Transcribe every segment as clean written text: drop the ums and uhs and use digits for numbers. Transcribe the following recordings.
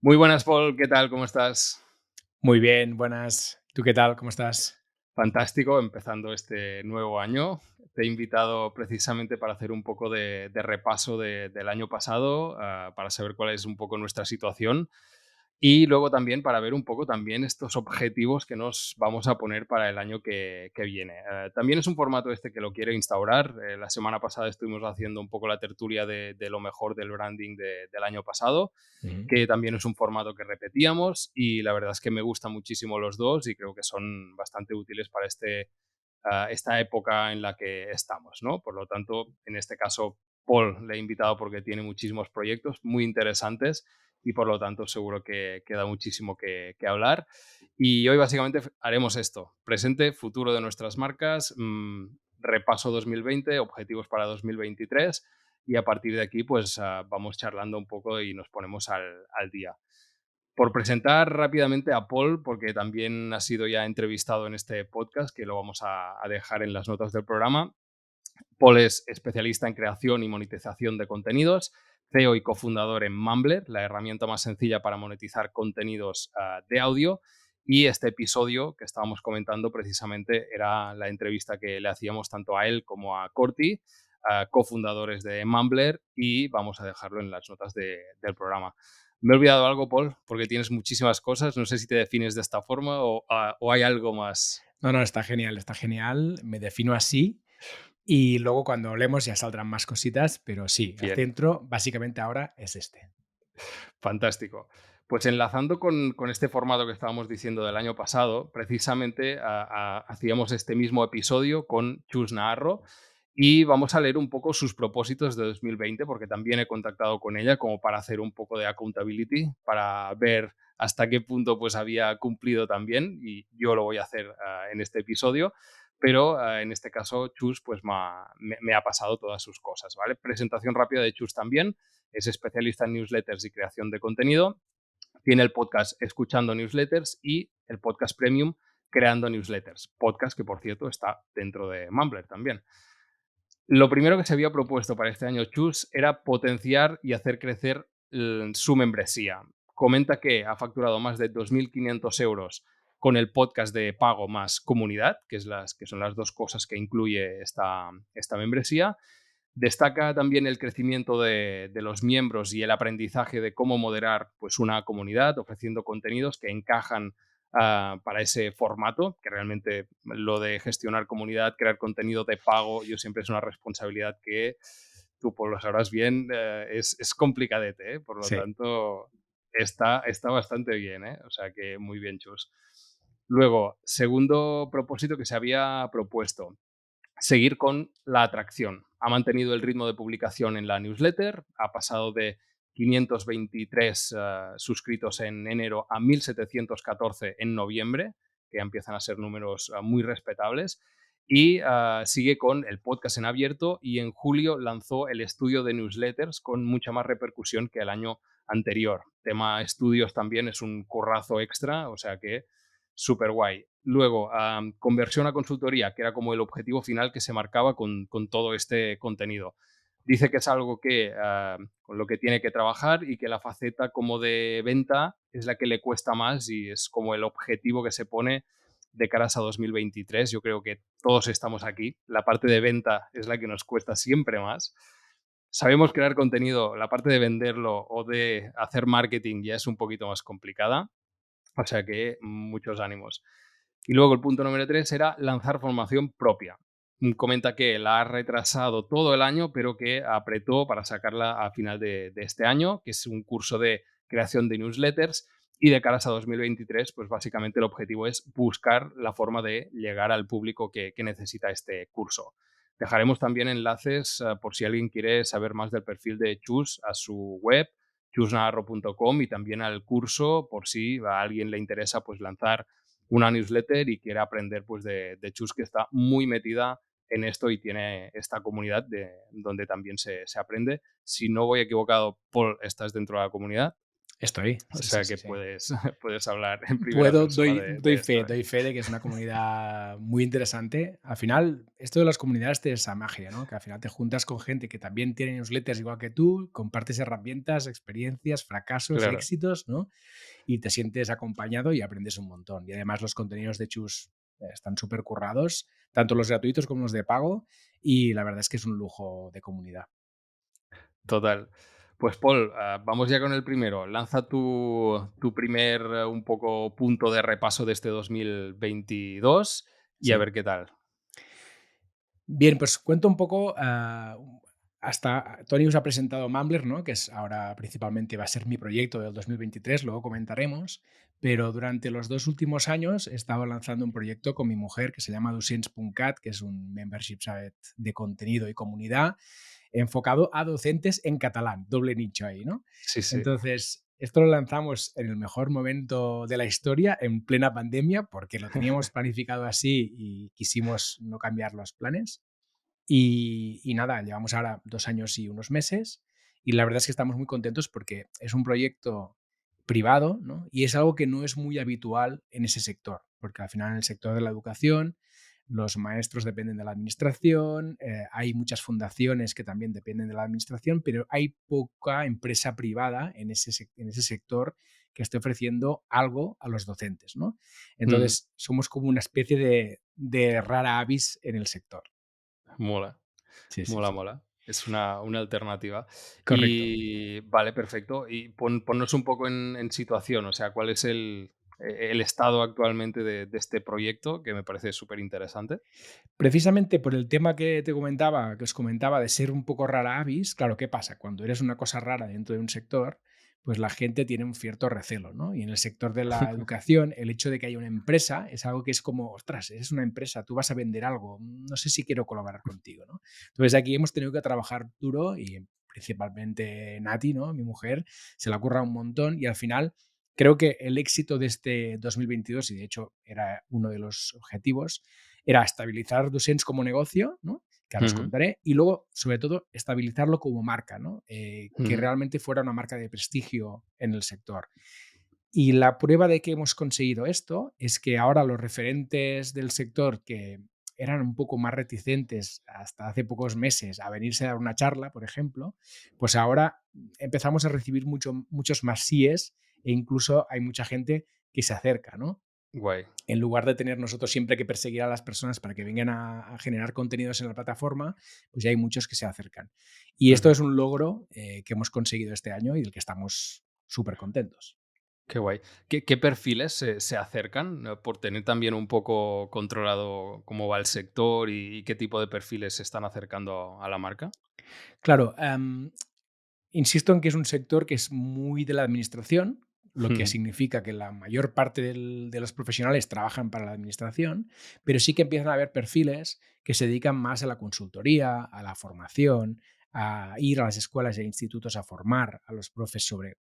Muy buenas, Paul. ¿Qué tal? ¿Cómo estás? Muy bien, buenas. ¿Tú qué tal? ¿Cómo estás? Fantástico, empezando este nuevo año. Te he invitado precisamente para hacer un poco de repaso del año pasado, para saber cuál es un poco nuestra situación y luego también para ver un poco también estos objetivos que nos vamos a poner para el año que viene. También es un formato este que lo quiero instaurar. La semana pasada estuvimos haciendo un poco la tertulia de lo mejor del branding del año pasado, Ujú. que también es un formato que repetíamos y la verdad es que me gustan muchísimo los dos y creo que son bastante útiles para esta época en la que estamos, ¿no? Por lo tanto, en este caso, Paul le he invitado porque tiene muchísimos proyectos muy interesantes y por lo tanto seguro que queda muchísimo que hablar. Y hoy básicamente haremos esto, presente, futuro de nuestras marcas, repaso 2020, objetivos para 2023 y a partir de aquí pues vamos charlando un poco y nos ponemos al día. Por presentar rápidamente a Paul, porque también ha sido ya entrevistado en este podcast, que lo vamos a dejar en las notas del programa. Paul es especialista en creación y monetización de contenidos, CEO y cofundador en Mumbler, la herramienta más sencilla para monetizar contenidos de audio. Y este episodio que estábamos comentando precisamente era la entrevista que le hacíamos tanto a él como a Corti, cofundadores de Mumbler, y vamos a dejarlo en las notas del programa. Me he olvidado algo, Paul, porque tienes muchísimas cosas. No sé si te defines de esta forma o hay algo más. No, está genial, está genial. Me defino así y luego cuando hablemos ya saldrán más cositas, pero sí, el Bien. centro básicamente ahora es este. Fantástico. Pues enlazando con este formato que estábamos diciendo del año pasado, precisamente hacíamos este mismo episodio con Chus Naharro y vamos a leer un poco sus propósitos de 2020, porque también he contactado con ella como para hacer un poco de accountability, para ver hasta qué punto pues había cumplido también, y yo lo voy a hacer en este episodio, pero en este caso Chus pues me ha pasado todas sus cosas, ¿vale? Presentación rápida de Chus también. Es especialista en newsletters y creación de contenido. Tiene el podcast Escuchando Newsletters y el podcast Premium Creando Newsletters. Podcast que, por cierto, está dentro de Mumbler también. Lo primero que se había propuesto para este año Chus era potenciar y hacer crecer su membresía. Comenta que ha facturado más de 2.500 euros con el podcast de pago más comunidad, que son las dos cosas que incluye esta membresía. Destaca también el crecimiento de los miembros y el aprendizaje de cómo moderar pues, una comunidad, ofreciendo contenidos que encajan para ese formato, que realmente lo de gestionar comunidad, crear contenido de pago, yo siempre es una responsabilidad que tú pues, lo sabrás bien, es complicadete, ¿eh? Por lo Sí. tanto, está bastante bien, ¿eh? O sea que muy bien, Chus. Luego, segundo propósito que se había propuesto, seguir con la atracción. Ha mantenido el ritmo de publicación en la newsletter, ha pasado de 523 suscritos en enero a 1.714 en noviembre, que ya empiezan a ser números muy respetables. Y sigue con el podcast en abierto y en julio lanzó el estudio de newsletters con mucha más repercusión que el año anterior. Tema estudios también es un currazo extra, o sea que súper guay. Luego, conversión a consultoría, que era como el objetivo final que se marcaba con todo este contenido. Dice que es algo que con lo que tiene que trabajar y que la faceta como de venta es la que le cuesta más y es como el objetivo que se pone de caras a 2023. Yo creo que todos estamos aquí. La parte de venta es la que nos cuesta siempre más. Sabemos crear contenido, la parte de venderlo o de hacer marketing ya es un poquito más complicada. O sea que muchos ánimos. Y luego el punto número 3 era lanzar formación propia. Comenta que la ha retrasado todo el año, pero que apretó para sacarla a final de este año, que es un curso de creación de newsletters. Y de caras a 2023, pues básicamente el objetivo es buscar la forma de llegar al público que necesita este curso. Dejaremos también enlaces por si alguien quiere saber más del perfil de Chus a su web, chusnaharro.com, y también al curso por si a alguien le interesa pues lanzar una newsletter y quiere aprender pues de Chus, que está muy metida en esto y tiene esta comunidad donde también se aprende. Si no voy equivocado, Paul, estás dentro de la comunidad. Estoy, O sí, sí, sea sí, que sí. puedes, puedes hablar en primera Puedo, persona doy, de doy esto, fe, ¿eh? doy fe de que es una comunidad muy interesante. Al final, esto de las comunidades tiene esa magia, ¿no? Que al final te juntas con gente que también tiene newsletters igual que tú, compartes herramientas, experiencias, fracasos, Claro, éxitos, ¿no? Y te sientes acompañado y aprendes un montón. Y además los contenidos de Chus están súper currados, tanto los gratuitos como los de pago, y la verdad es que es un lujo de comunidad. total. Pues Paul, vamos ya con el primero. Lanza tu primer un poco punto de repaso de este 2022 y a Sí. ver qué tal. Bien, pues cuento un poco, hasta Tony os ha presentado Mumbler, ¿no? Que es ahora principalmente va a ser mi proyecto del 2023, luego comentaremos, pero durante los 2 últimos años he estado lanzando un proyecto con mi mujer que se llama Docents.cat, que es un membership site de contenido y comunidad enfocado a docentes en catalán, doble nicho ahí, ¿no? Sí, sí. Entonces, esto lo lanzamos en el mejor momento de la historia, en plena pandemia, porque lo teníamos planificado así y quisimos no cambiar los planes. Y nada, llevamos ahora 2 años y unos meses, y la verdad es que estamos muy contentos porque es un proyecto privado, ¿no? Y es algo que no es muy habitual en ese sector, porque al final en el sector de la educación los maestros dependen de la administración, hay muchas fundaciones que también dependen de la administración, pero hay poca empresa privada en ese sector que esté ofreciendo algo a los docentes, ¿no? Ujú. Entonces, somos como una especie de rara avis en el sector. Mola, Sí, sí, mola, sí. mola. Es una alternativa. Correcto. Y vale, perfecto. Y ponnos un poco en situación, o sea, ¿cuál es el estado actualmente de este proyecto? Que me parece súper interesante. Precisamente por el tema que os comentaba de ser un poco rara avis, claro, ¿qué pasa? Cuando eres una cosa rara dentro de un sector, pues la gente tiene un cierto recelo, ¿no? Y en el sector de la educación, el hecho de que haya una empresa es algo que es como, ostras, eres una empresa, tú vas a vender algo, no sé si quiero colaborar contigo, ¿no? Entonces aquí hemos tenido que trabajar duro y principalmente Nati, ¿no? Mi mujer, se la curra un montón y al final creo que el éxito de este 2022, y de hecho era uno de los objetivos, era estabilizar Docents como negocio, ¿no? Que ahora os Ujú, contaré, y luego, sobre todo, estabilizarlo como marca, ¿no? Que ujú, realmente fuera una marca de prestigio en el sector. Y la prueba de que hemos conseguido esto es que ahora los referentes del sector que eran un poco más reticentes hasta hace pocos meses a venirse a dar una charla, por ejemplo, pues ahora empezamos a recibir muchos más síes e incluso hay mucha gente que se acerca, ¿no? guay. En lugar de tener nosotros siempre que perseguir a las personas para que vengan a generar contenidos en la plataforma, pues ya hay muchos que se acercan. Y esto Ujú, es un logro que hemos conseguido este año y del que estamos súper contentos. qué guay. ¿Qué perfiles se acercan? Por tener también un poco controlado cómo va el sector y qué tipo de perfiles se están acercando a la marca. Claro, insisto en que es un sector que es muy de la administración, lo que Ujú, significa que la mayor parte de los profesionales trabajan para la administración, pero sí que empiezan a haber perfiles que se dedican más a la consultoría, a la formación, a ir a las escuelas e institutos a formar a los profes sobre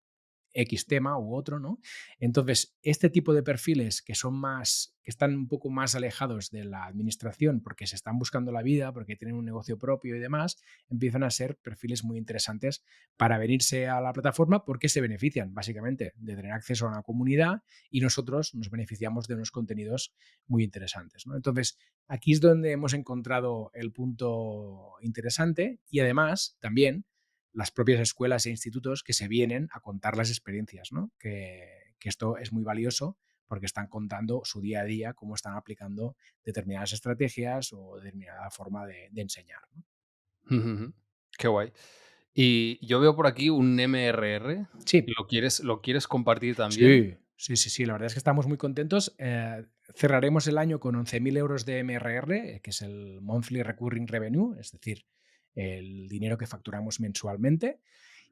X tema u otro, ¿no? Entonces, este tipo de perfiles que son más, que están un poco más alejados de la administración porque se están buscando la vida, porque tienen un negocio propio y demás, empiezan a ser perfiles muy interesantes para venirse a la plataforma porque se benefician básicamente de tener acceso a una comunidad y nosotros nos beneficiamos de unos contenidos muy interesantes, ¿no? Entonces, aquí es donde hemos encontrado el punto interesante y además también las propias escuelas e institutos que se vienen a contar las experiencias, ¿no? Que esto es muy valioso porque están contando su día a día, cómo están aplicando determinadas estrategias o determinada forma de enseñar, ¿no? ujú, ujú. Qué guay. Y yo veo por aquí un MRR. Sí, ¿Lo quieres compartir también? sí, sí, sí, sí, la verdad es que estamos muy contentos. Cerraremos el año con 11.000 euros de MRR, que es el Monthly Recurring Revenue, es decir, el dinero que facturamos mensualmente.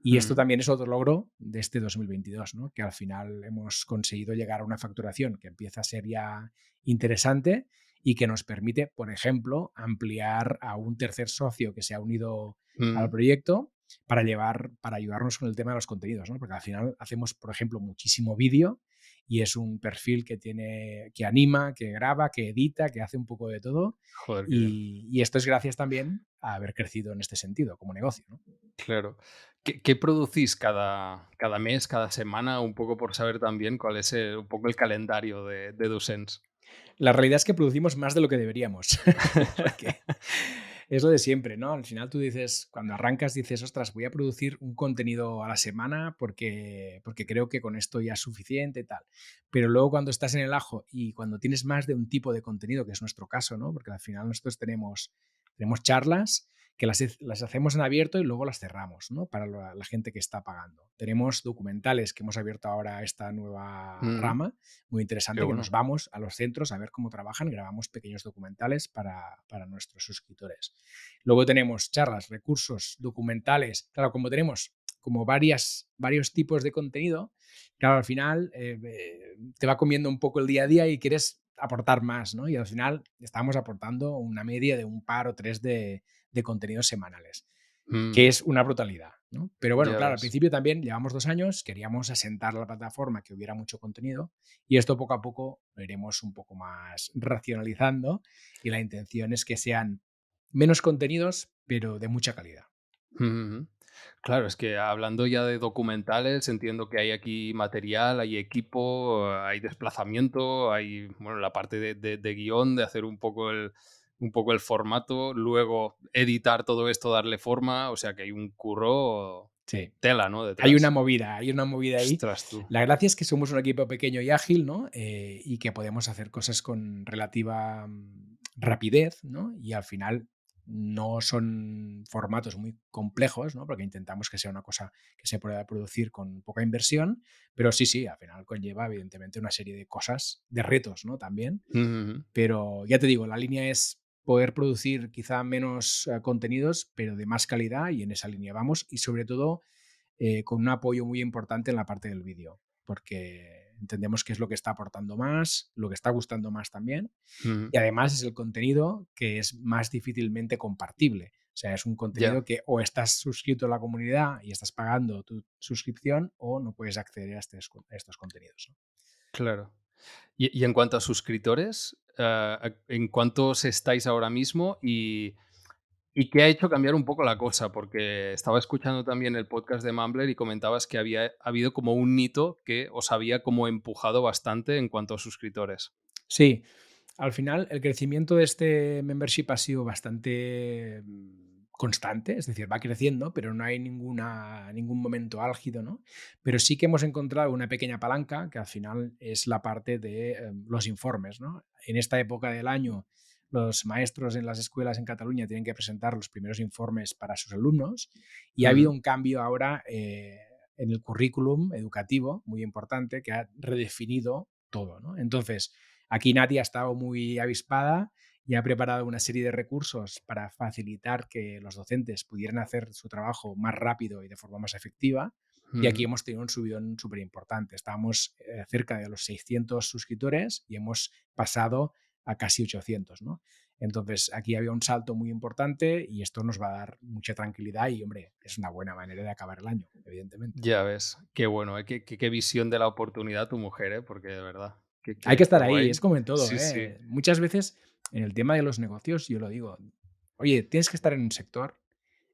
Y esto Ujú, también es otro logro de este 2022, ¿no? Que al final hemos conseguido llegar a una facturación que empieza a ser ya interesante y que nos permite, por ejemplo, ampliar a un tercer socio que se ha unido al ujú. proyecto para ayudarnos con el tema de los contenidos, ¿no? Porque al final hacemos, por ejemplo, muchísimo vídeo y es un perfil que anima, que graba, que edita, que hace un poco de todo. Joder, qué bien. Y esto es gracias también a haber crecido en este sentido como negocio, ¿no? Claro. ¿Qué producís cada mes, cada semana? Un poco por saber también cuál es un poco el calendario de Docents. La realidad es que producimos más de lo que deberíamos, porque es lo de siempre, ¿no? Al final tú dices, cuando arrancas dices, ostras, voy a producir un contenido a la semana porque creo que con esto ya es suficiente y tal. Pero luego cuando estás en el ajo y cuando tienes más de un tipo de contenido, que es nuestro caso, ¿no? Porque al final nosotros tenemos charlas que las hacemos en abierto y luego las cerramos, ¿no? Para la gente que está pagando. Tenemos documentales que hemos abierto ahora esta nueva Mm, rama, muy qué interesante, que nos bueno. vamos a los centros a ver cómo trabajan, grabamos pequeños documentales para nuestros suscriptores. Luego tenemos charlas, recursos, documentales. Claro, como tenemos como varios tipos de contenido, claro, al final te va comiendo un poco el día a día y quieres aportar más, ¿no? Y al final estamos aportando una media de un par o tres de contenidos semanales, que Mm, es una brutalidad, ¿no? Pero bueno, ya claro, al ves. principio también llevamos 2 años, queríamos asentar la plataforma, que hubiera mucho contenido, y esto poco a poco lo iremos un poco más racionalizando, y la intención es que sean menos contenidos, pero de mucha calidad. Ujú. Claro, es que hablando ya de documentales, entiendo que hay aquí material, hay equipo, hay desplazamiento, hay, bueno, la parte de guión, de hacer un poco el formato, luego editar todo esto, darle forma, o sea que hay un curro Sí. tela, ¿no? Hay una Detrás. movida, hay una movida ahí. Ostras, tú. La gracia es que somos un equipo pequeño y ágil, ¿no? Y que podemos hacer cosas con relativa rapidez, ¿no? Y al final no son formatos muy complejos, ¿no? Porque intentamos que sea una cosa que se pueda producir con poca inversión, pero sí, sí, al final conlleva evidentemente una serie de cosas, de retos, ¿no? También. Ujú. Pero ya te digo, la línea es poder producir quizá menos contenidos, pero de más calidad y en esa línea vamos. Y sobre todo con un apoyo muy importante en la parte del vídeo, porque entendemos que es lo que está aportando más, lo que está gustando más también, Ujú. y además es el contenido que es más difícilmente compartible. O sea, es un Ya, contenido que o estás suscrito a la comunidad y estás pagando tu suscripción o no puedes acceder a estos contenidos, ¿no? claro. Y en cuanto a suscriptores, ¿en cuántos estáis ahora mismo? ¿Y qué ha hecho cambiar un poco la cosa? Porque estaba escuchando también el podcast de Mumbler y comentabas que había habido como un hito que os había como empujado bastante en cuanto a suscriptores. Sí, al final, el crecimiento de este membership ha sido bastante constante, es decir, va creciendo, pero no hay ningún momento álgido, ¿no? Pero sí que hemos encontrado una pequeña palanca que al final es la parte de los informes, ¿no? En esta época del año, los maestros en las escuelas en Cataluña tienen que presentar los primeros informes para sus alumnos y ha habido Ujú, un cambio ahora en el currículum educativo muy importante que ha redefinido todo, ¿no? Entonces, aquí Nati ha estado muy avispada y ha preparado una serie de recursos para facilitar que los docentes pudieran hacer su trabajo más rápido y de forma más efectiva. Y aquí ujú. hemos tenido un subidón súper importante. Estábamos cerca de los 600 suscriptores y hemos pasado a casi 800, ¿no? Entonces, aquí había un salto muy importante y esto nos va a dar mucha tranquilidad y, hombre, es una buena manera de acabar el año, evidentemente. Ya ves, qué bueno, qué visión de la oportunidad tu mujer, porque de verdad, Hay que qué estar ahí, guay. es como en todo, Sí, sí. ¿eh? Muchas veces en el tema de los negocios, yo lo digo, oye, tienes que estar en un sector,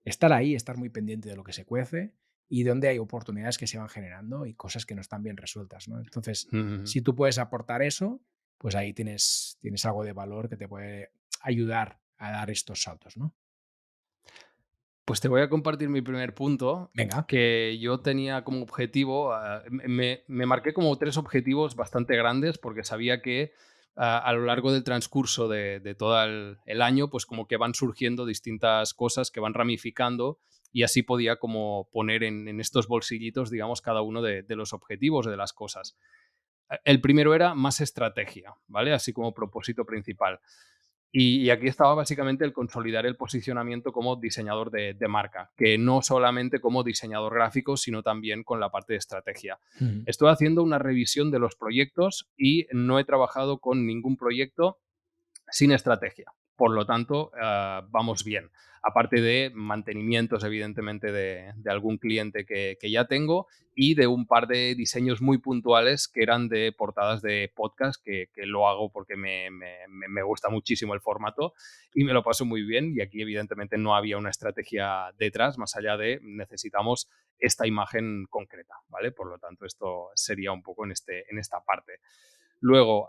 estar ahí, estar muy pendiente de lo que se cuece y de dónde hay oportunidades que se van generando y cosas que no están bien resueltas, ¿no? Entonces, Ujú. si tú puedes aportar eso, pues ahí tienes algo de valor que te puede ayudar a dar estos saltos, ¿no? Pues te voy a compartir mi primer punto, Venga. que yo tenía como objetivo, me marqué como 3 objetivos bastante grandes, porque sabía que, a lo largo del transcurso de todo el año, pues como que van surgiendo distintas cosas que van ramificando, y así podía como poner en estos bolsillitos, digamos, cada uno de los objetivos, de las cosas. El primero era más estrategia, ¿vale? Así como propósito principal. Y aquí estaba básicamente el consolidar el posicionamiento como diseñador de marca, que no solamente como diseñador gráfico, sino también con la parte de estrategia. Ujú. Estoy haciendo una revisión de los proyectos y no he trabajado con ningún proyecto sin estrategia. Por lo tanto, vamos bien. Aparte de mantenimientos, evidentemente, de algún cliente que ya tengo y de un par de diseños muy puntuales que eran de portadas de podcast, que lo hago porque me gusta muchísimo el formato y me lo paso muy bien. Y aquí, evidentemente, no había una estrategia detrás, más allá de necesitamos esta imagen concreta, ¿vale? Por lo tanto, esto sería un poco en esta parte. Luego,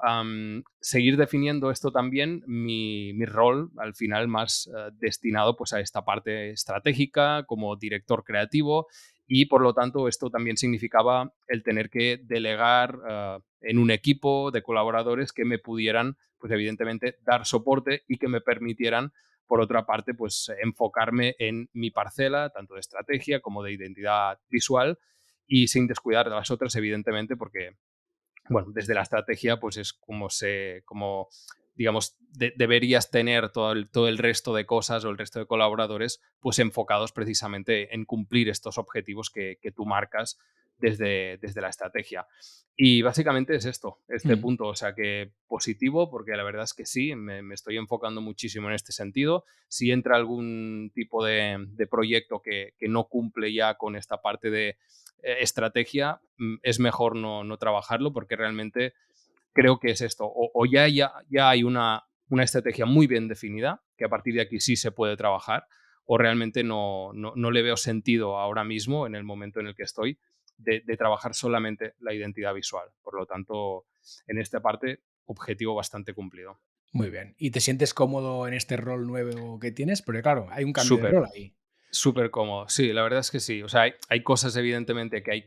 seguir definiendo esto también, mi rol al final más destinado pues, a esta parte estratégica como director creativo y por lo tanto esto también significaba el tener que delegar en un equipo de colaboradores que me pudieran, pues evidentemente, dar soporte y que me permitieran, por otra parte, pues enfocarme en mi parcela, tanto de estrategia como de identidad visual y sin descuidar de las otras, evidentemente, porque bueno, desde la estrategia, pues es como digamos, deberías tener todo el resto de cosas o el resto de colaboradores, pues enfocados precisamente en cumplir estos objetivos que tú marcas desde la estrategia. Y básicamente es esto, este Mm. punto, o sea que positivo, porque la verdad es que sí, me estoy enfocando muchísimo en este sentido. Si entra algún tipo de proyecto que no cumple ya con esta parte de estrategia, es mejor no trabajarlo porque realmente creo que es esto. O ya hay una estrategia muy bien definida, que a partir de aquí sí se puede trabajar, o realmente no le veo sentido ahora mismo, en el momento en el que estoy, de trabajar solamente la identidad visual. Por lo tanto, en esta parte, objetivo bastante cumplido. Muy bien. ¿Y te sientes cómodo en este rol nuevo que tienes? Porque claro, hay un cambio de Súper. rol ahí. Súper cómodo. Sí, la verdad es que sí. O sea, hay cosas evidentemente que hay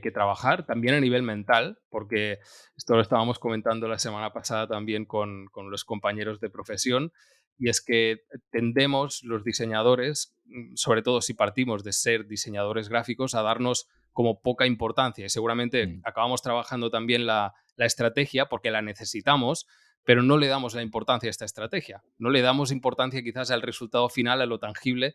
que trabajar, también a nivel mental, porque esto lo estábamos comentando la semana pasada también con los compañeros de profesión, y es que tendemos los diseñadores, sobre todo si partimos de ser diseñadores gráficos, a darnos como poca importancia y seguramente Mm. acabamos trabajando también la estrategia porque la necesitamos, pero no le damos la importancia a esta estrategia. No le damos importancia quizás al resultado final, a lo tangible,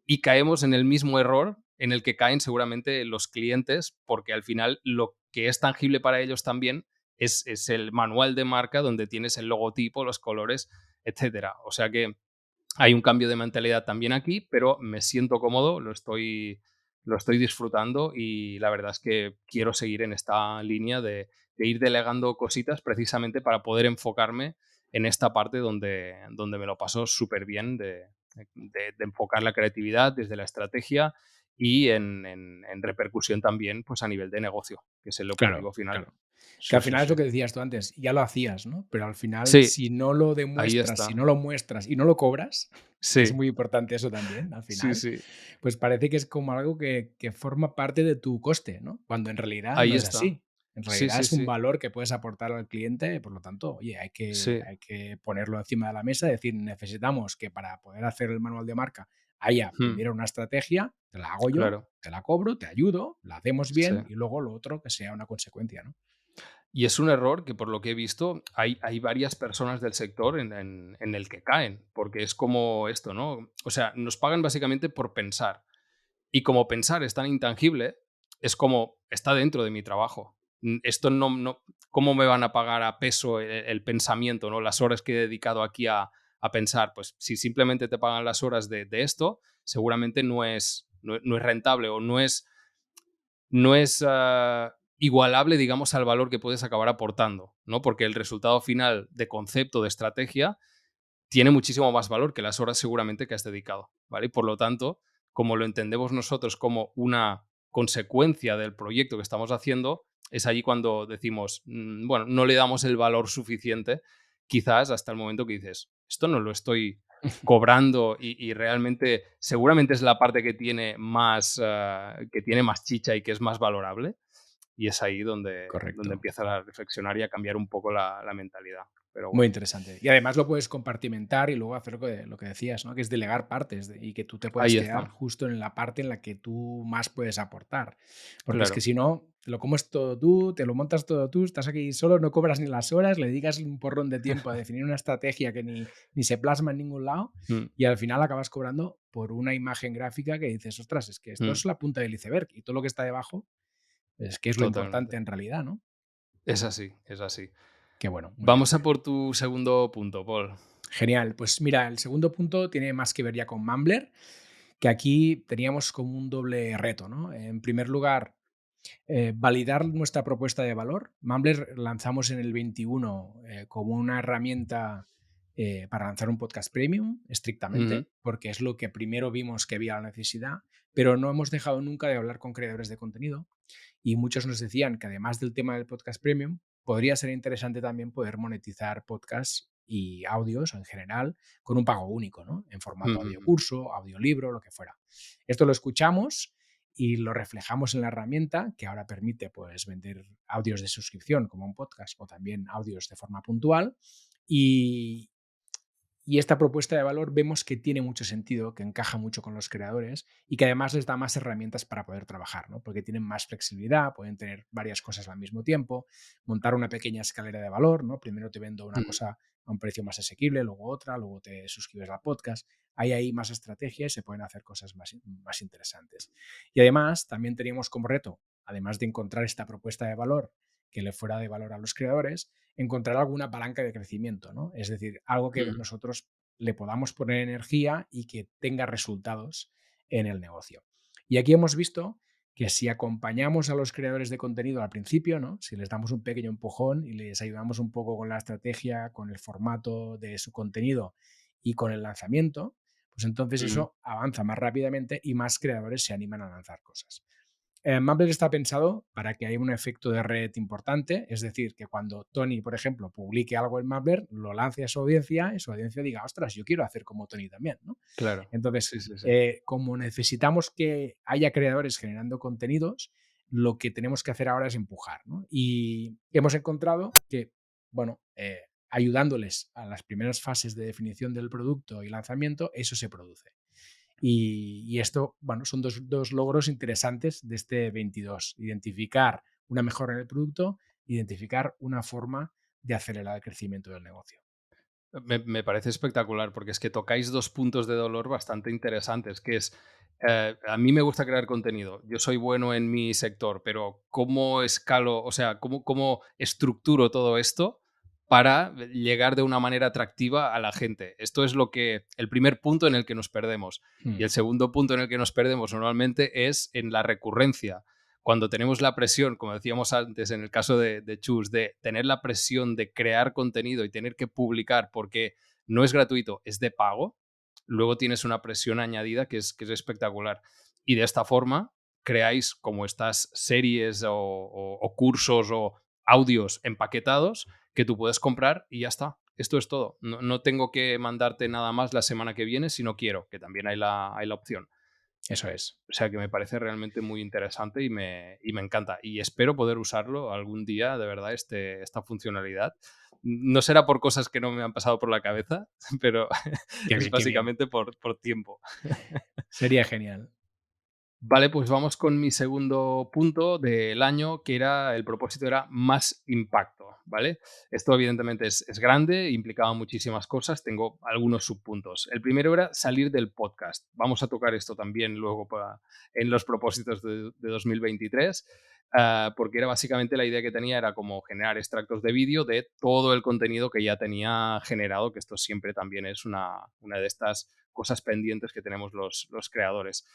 y caemos en el mismo error en el que caen seguramente los clientes, porque al final lo que es tangible para ellos también es el manual de marca donde tienes el logotipo, los colores, etcétera. O sea que hay un cambio de mentalidad también aquí, pero me siento cómodo, lo estoy disfrutando y la verdad es que quiero seguir en esta línea de ir delegando cositas precisamente para poder enfocarme en esta parte donde me lo paso súper bien de enfocar la creatividad desde la estrategia y en repercusión también pues a nivel de negocio, que es el Claro, objetivo final. claro. Que Sí, al sí, final es sí. lo que decías tú antes, ya lo hacías, ¿no? Pero al final, Sí, si no lo ahí demuestras, si está. no lo muestras y no lo cobras, que es Sí, muy importante eso también, al sí, final, sí. pues parece que es como algo que forma parte de tu coste, ¿no? Cuando en realidad no Ahí es está. así. En Sí, realidad sí, es un sí. valor que puedes aportar al cliente, por lo tanto, oye, Sí. hay que ponerlo encima de la mesa, decir, necesitamos que para poder hacer el manual de marca haya Mm, primero una estrategia, te la hago yo, claro. te la cobro, te ayudo, la hacemos Sí. bien y luego lo otro que sea una consecuencia, ¿no? Y es un error que, por lo que he visto, hay varias personas del sector en el que caen, porque es como esto, ¿no? O sea, nos pagan básicamente por pensar. Y como pensar es tan intangible, es como, está dentro de mi trabajo. Esto ¿cómo me van a pagar a peso el pensamiento, ¿no? Las horas que he dedicado aquí a pensar. Pues si simplemente te pagan las horas de esto, seguramente no es rentable o no es igualable, digamos, al valor que puedes acabar aportando, ¿no? Porque el resultado final de concepto, de estrategia, tiene muchísimo más valor que las horas seguramente que has dedicado, ¿vale? Y por lo tanto, como lo entendemos nosotros como una consecuencia del proyecto que estamos haciendo, es allí cuando decimos, bueno, no le damos el valor suficiente, quizás hasta el momento que dices, esto no lo estoy cobrando y realmente seguramente es la parte que tiene más chicha y que es más valorable. Y es ahí donde Correcto. empiezas a reflexionar y a cambiar un poco la mentalidad. Pero Muy bueno, interesante. Y además lo puedes compartimentar y luego hacer lo que decías, ¿no? Que es delegar partes y que tú te puedas ahí quedar está, justo en la parte en la que tú más puedes aportar. Porque es que claro. si no, te lo comes todo tú, te lo montas todo tú, estás aquí solo, no cobras ni las horas, le dedicas un porrón de tiempo a definir una estrategia que ni se plasma en ningún lado Mm, y al final acabas cobrando por una imagen gráfica que dices, ostras, es que esto mm, es la punta del iceberg y todo lo que está debajo es que es lo importante totalmente. en realidad, ¿no? Es así, es así. Que bueno, muy bien, Vamos muy a bien. por tu segundo punto, Paul. Genial. Pues mira, el segundo punto tiene más que ver ya con Mumbler, que aquí teníamos como un doble reto, ¿no? En primer lugar, validar nuestra propuesta de valor. Mumbler lanzamos en el 21 como una herramienta para lanzar un podcast premium, Ujú, estrictamente, porque es lo que primero vimos que había la necesidad, pero no hemos dejado nunca de hablar con creadores de contenido y muchos nos decían que además del tema del podcast premium, podría ser interesante también poder monetizar podcasts y audios en general con un pago único, ¿no? En formato ujú, audio ujú. curso, audiolibro, lo que fuera. Esto lo escuchamos y lo reflejamos en la herramienta que ahora permite pues, vender audios de suscripción como un podcast o también audios de forma puntual. Y, y esta propuesta de valor vemos que tiene mucho sentido, que encaja mucho con los creadores y que además les da más herramientas para poder trabajar, ¿no? Porque tienen más flexibilidad, pueden tener varias cosas al mismo tiempo, montar una pequeña escalera de valor, ¿no? Primero te vendo una Mm, cosa a un precio más asequible, luego otra, luego te suscribes al podcast. Hay ahí más estrategias y se pueden hacer cosas más interesantes. Y además también teníamos como reto, además de encontrar esta propuesta de valor que le fuera de valor a los creadores, encontrar alguna palanca de crecimiento, ¿no? Es decir, algo que mm. nosotros le podamos poner energía y que tenga resultados en el negocio. Y aquí hemos visto que si acompañamos a los creadores de contenido al principio, ¿no? Si les damos un pequeño empujón y les ayudamos un poco con la estrategia, con el formato de su contenido y con el lanzamiento, pues entonces Ujú. eso avanza más rápidamente y más creadores se animan a lanzar cosas. Mumbler está pensado para que haya un efecto de red importante, es decir, que cuando Tony, por ejemplo, publique algo en Mumbler, lo lance a su audiencia y su audiencia diga, ostras, yo quiero hacer como Tony también, ¿no? Claro. Entonces, Sí, sí, sí. como necesitamos que haya creadores generando contenidos, lo que tenemos que hacer ahora es empujar, ¿no? Y hemos encontrado que, bueno, ayudándoles a las primeras fases de definición del producto y lanzamiento, eso se produce. Y esto, bueno, son dos logros interesantes de este 22. Identificar una mejora en el producto, identificar una forma de acelerar el crecimiento del negocio. Me parece espectacular porque es que tocáis dos puntos de dolor bastante interesantes, que es, a mí me gusta crear contenido, yo soy bueno en mi sector, pero ¿cómo escalo, o sea, cómo estructuro todo esto para llegar de una manera atractiva a la gente? Esto es lo que, el primer punto en el que nos perdemos. Y Mm, el segundo punto en el que nos perdemos normalmente es en la recurrencia. Cuando tenemos la presión, como decíamos antes en el caso de Chus, de tener la presión de crear contenido y tener que publicar porque no es gratuito, es de pago, luego tienes una presión añadida que es espectacular. Y de esta forma creáis como estas series o cursos o audios empaquetados que tú puedes comprar y ya está. Esto es todo. No, no tengo que mandarte nada más la semana que viene si no quiero, que también hay la opción. eso es. O sea que me parece realmente muy interesante y me encanta. Y espero poder usarlo algún día, de verdad, esta funcionalidad. No será por cosas que no me han pasado por la cabeza, pero Qué es bien, qué bien. básicamente por tiempo. Sería genial. Vale, pues vamos con mi segundo punto del año, que era el propósito era más impacto, ¿vale? Esto evidentemente es grande, implicaba muchísimas cosas, tengo algunos subpuntos. El primero era salir del podcast. Vamos a tocar esto también luego en los propósitos de 2023, porque era básicamente la idea que tenía era como generar extractos de vídeo de todo el contenido que ya tenía generado, que esto siempre también es una de estas cosas pendientes que tenemos los creadores.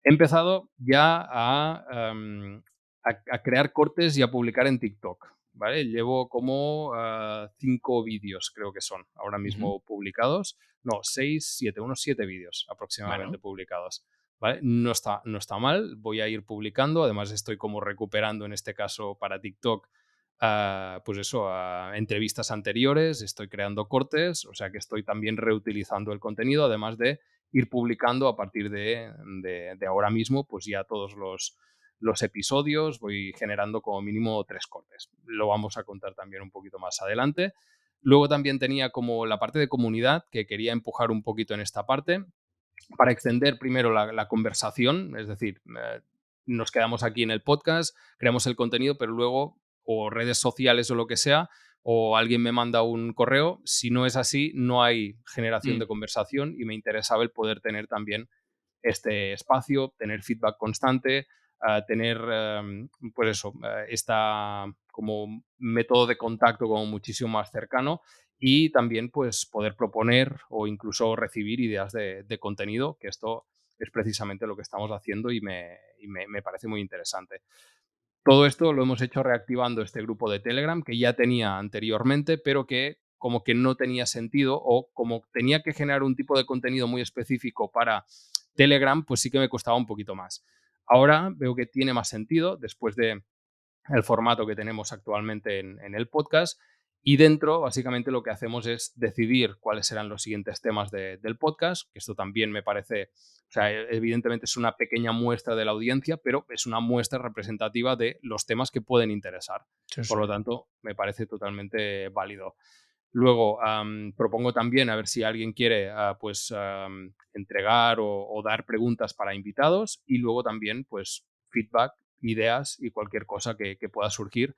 He empezado ya a crear cortes y a publicar en TikTok, ¿vale? Llevo como 5 vídeos, creo que son, ahora Ujú. mismo publicados. No, 6, 7, unos 7 vídeos aproximadamente Bueno, publicados, ¿vale? No está mal, voy a ir publicando, además estoy como recuperando en este caso para TikTok, pues eso, entrevistas anteriores, estoy creando cortes, o sea que estoy también reutilizando el contenido, además de ir publicando a partir de ahora mismo, pues ya todos los episodios, voy generando como mínimo 3 cortes. Lo vamos a contar también un poquito más adelante. Luego también tenía como la parte de comunidad, que quería empujar un poquito en esta parte, para extender primero la conversación, es decir, nos quedamos aquí en el podcast, creamos el contenido, pero luego, o redes sociales o lo que sea, o alguien me manda un correo. Si no es así, no hay generación de mm, conversación y me interesaba el poder tener también este espacio, tener feedback constante, tener, pues eso, esta como método de contacto como muchísimo más cercano y también pues poder proponer o incluso recibir ideas de contenido, que esto es precisamente lo que estamos haciendo y me parece muy interesante. Todo esto lo hemos hecho reactivando este grupo de Telegram que ya tenía anteriormente, pero que como que no tenía sentido o como tenía que generar un tipo de contenido muy específico para Telegram, pues sí que me costaba un poquito más. Ahora veo que tiene más sentido después de el formato que tenemos actualmente en el podcast. Y dentro, básicamente, lo que hacemos es decidir cuáles serán los siguientes temas del podcast, que esto también me parece, o sea, evidentemente es una pequeña muestra de la audiencia, pero es una muestra representativa de los temas que pueden interesar. Sí, Por sí. lo tanto, me parece totalmente válido. Luego, propongo también a ver si alguien quiere pues entregar o dar preguntas para invitados y luego también pues feedback, ideas y cualquier cosa que pueda surgir,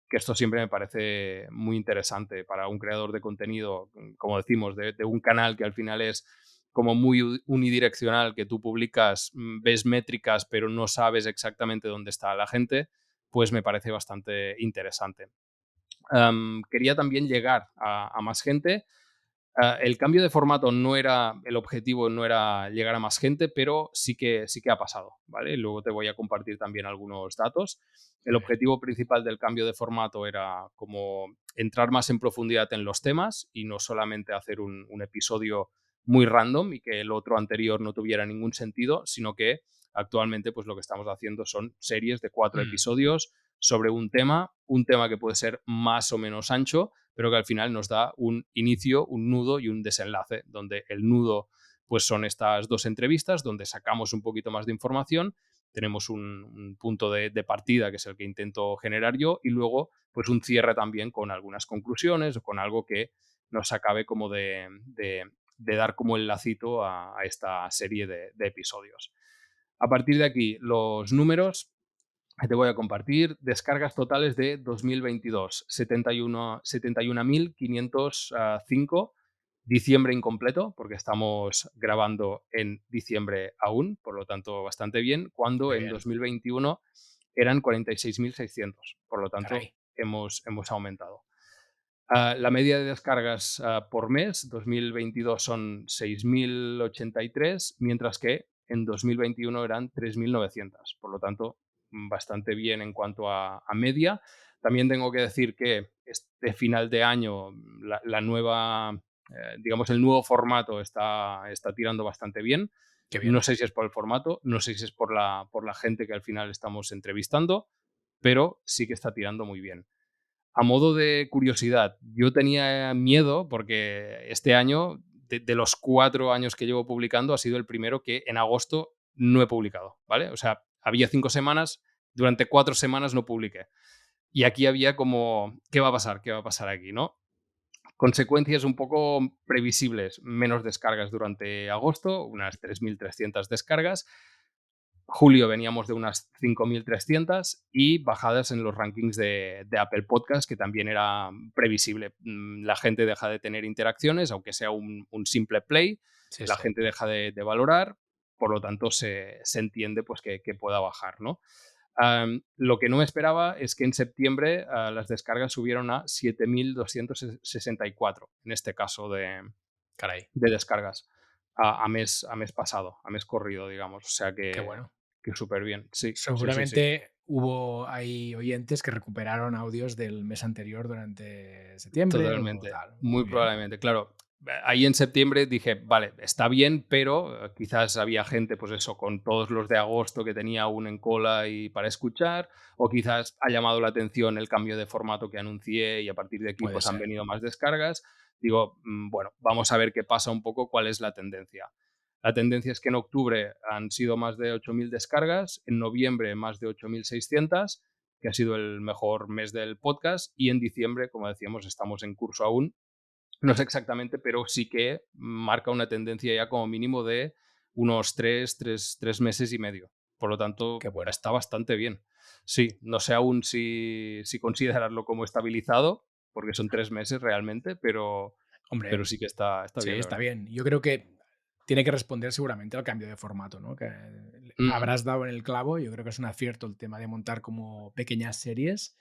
que esto siempre me parece muy interesante para un creador de contenido, como decimos, de un canal que al final es como muy unidireccional, que tú publicas, ves métricas, pero no sabes exactamente dónde está la gente, pues me parece bastante interesante. Quería también llegar a más gente. El cambio de formato no era, el objetivo no era llegar a más gente, pero sí que ha pasado, ¿vale? Luego te voy a compartir también algunos datos. El Muy bien. objetivo principal del cambio de formato era como entrar más en profundidad en los temas y no solamente hacer un episodio muy random y que el otro anterior no tuviera ningún sentido, sino que actualmente pues lo que estamos haciendo son series de 4 Mm, episodios sobre un tema que puede ser más o menos ancho, pero que al final nos da un inicio, un nudo y un desenlace, donde el nudo pues son estas dos entrevistas, donde sacamos un poquito más de información, tenemos un punto de partida que es el que intento generar yo y luego pues un cierre también con algunas conclusiones o con algo que nos acabe como de dar como el lacito a esta serie de episodios. A partir de aquí, los números que te voy a compartir. Descargas totales de 2022, 71.505. Diciembre incompleto, porque estamos grabando en diciembre aún, por lo tanto bastante bien, cuando muy en bien. 2021 eran 46.600, por lo tanto Caray. hemos aumentado. La media de descargas por mes, 2022 son 6.083, mientras que en 2021 eran 3.900. Por lo tanto, bastante bien en cuanto a media. También tengo que decir que este final de año, la nueva, digamos, el nuevo formato está tirando bastante bien. Qué No bien. sé si es por el formato, no sé si es por la gente que al final estamos entrevistando, pero sí que está tirando muy bien. A modo de curiosidad, yo tenía miedo porque este año, de los 4 años que llevo publicando, ha sido el primero que en agosto no he publicado, ¿vale? O sea, había 5 semanas, durante 4 semanas no publiqué. Y aquí había como, ¿qué va a pasar? ¿Qué va a pasar aquí, no? Consecuencias un poco previsibles, menos descargas durante agosto, unas 3.300 descargas. Julio veníamos de unas 5.300 y bajadas en los rankings de Apple Podcast, que también era previsible. La gente deja de tener interacciones, aunque sea un simple play, Sí, la sí. gente deja de valorar, por lo tanto se entiende pues, que pueda bajar, ¿no? Lo que no me esperaba es que en septiembre las descargas subieron a 7.264, en este caso Caray. de descargas a mes pasado, a mes corrido, digamos. O sea Qué que, bueno. que súper bien. Sí, sí, sí, sí. Seguramente hubo hay oyentes que recuperaron audios del mes anterior durante septiembre o Totalmente. tal. Muy Muy bien. probablemente. Claro, ahí en septiembre dije, vale, está bien, pero quizás había gente, pues eso, con todos los de agosto que tenía aún en cola y para escuchar, o quizás ha llamado la atención el cambio de formato que anuncié y a partir de aquí Puede pues han ser. venido más descargas. Digo, bueno, vamos a ver qué pasa un poco, cuál es la tendencia. La tendencia es que en octubre han sido más de 8.000 descargas, en noviembre más de 8.600, que ha sido el mejor mes del podcast, y en diciembre, como decíamos, estamos en curso aún. No sé exactamente, pero sí que marca una tendencia ya como mínimo de unos 3 meses y medio. Por lo tanto, Qué bueno. está bastante bien. Sí, no sé aún si considerarlo como estabilizado, porque son 3 meses realmente, pero Hombre, sí que está sí, bien, la está verdad. bien. Yo creo que tiene que responder seguramente al cambio de formato, ¿no? Que Mm, habrás dado en el clavo. Yo creo que es un acierto el tema de montar como pequeñas series.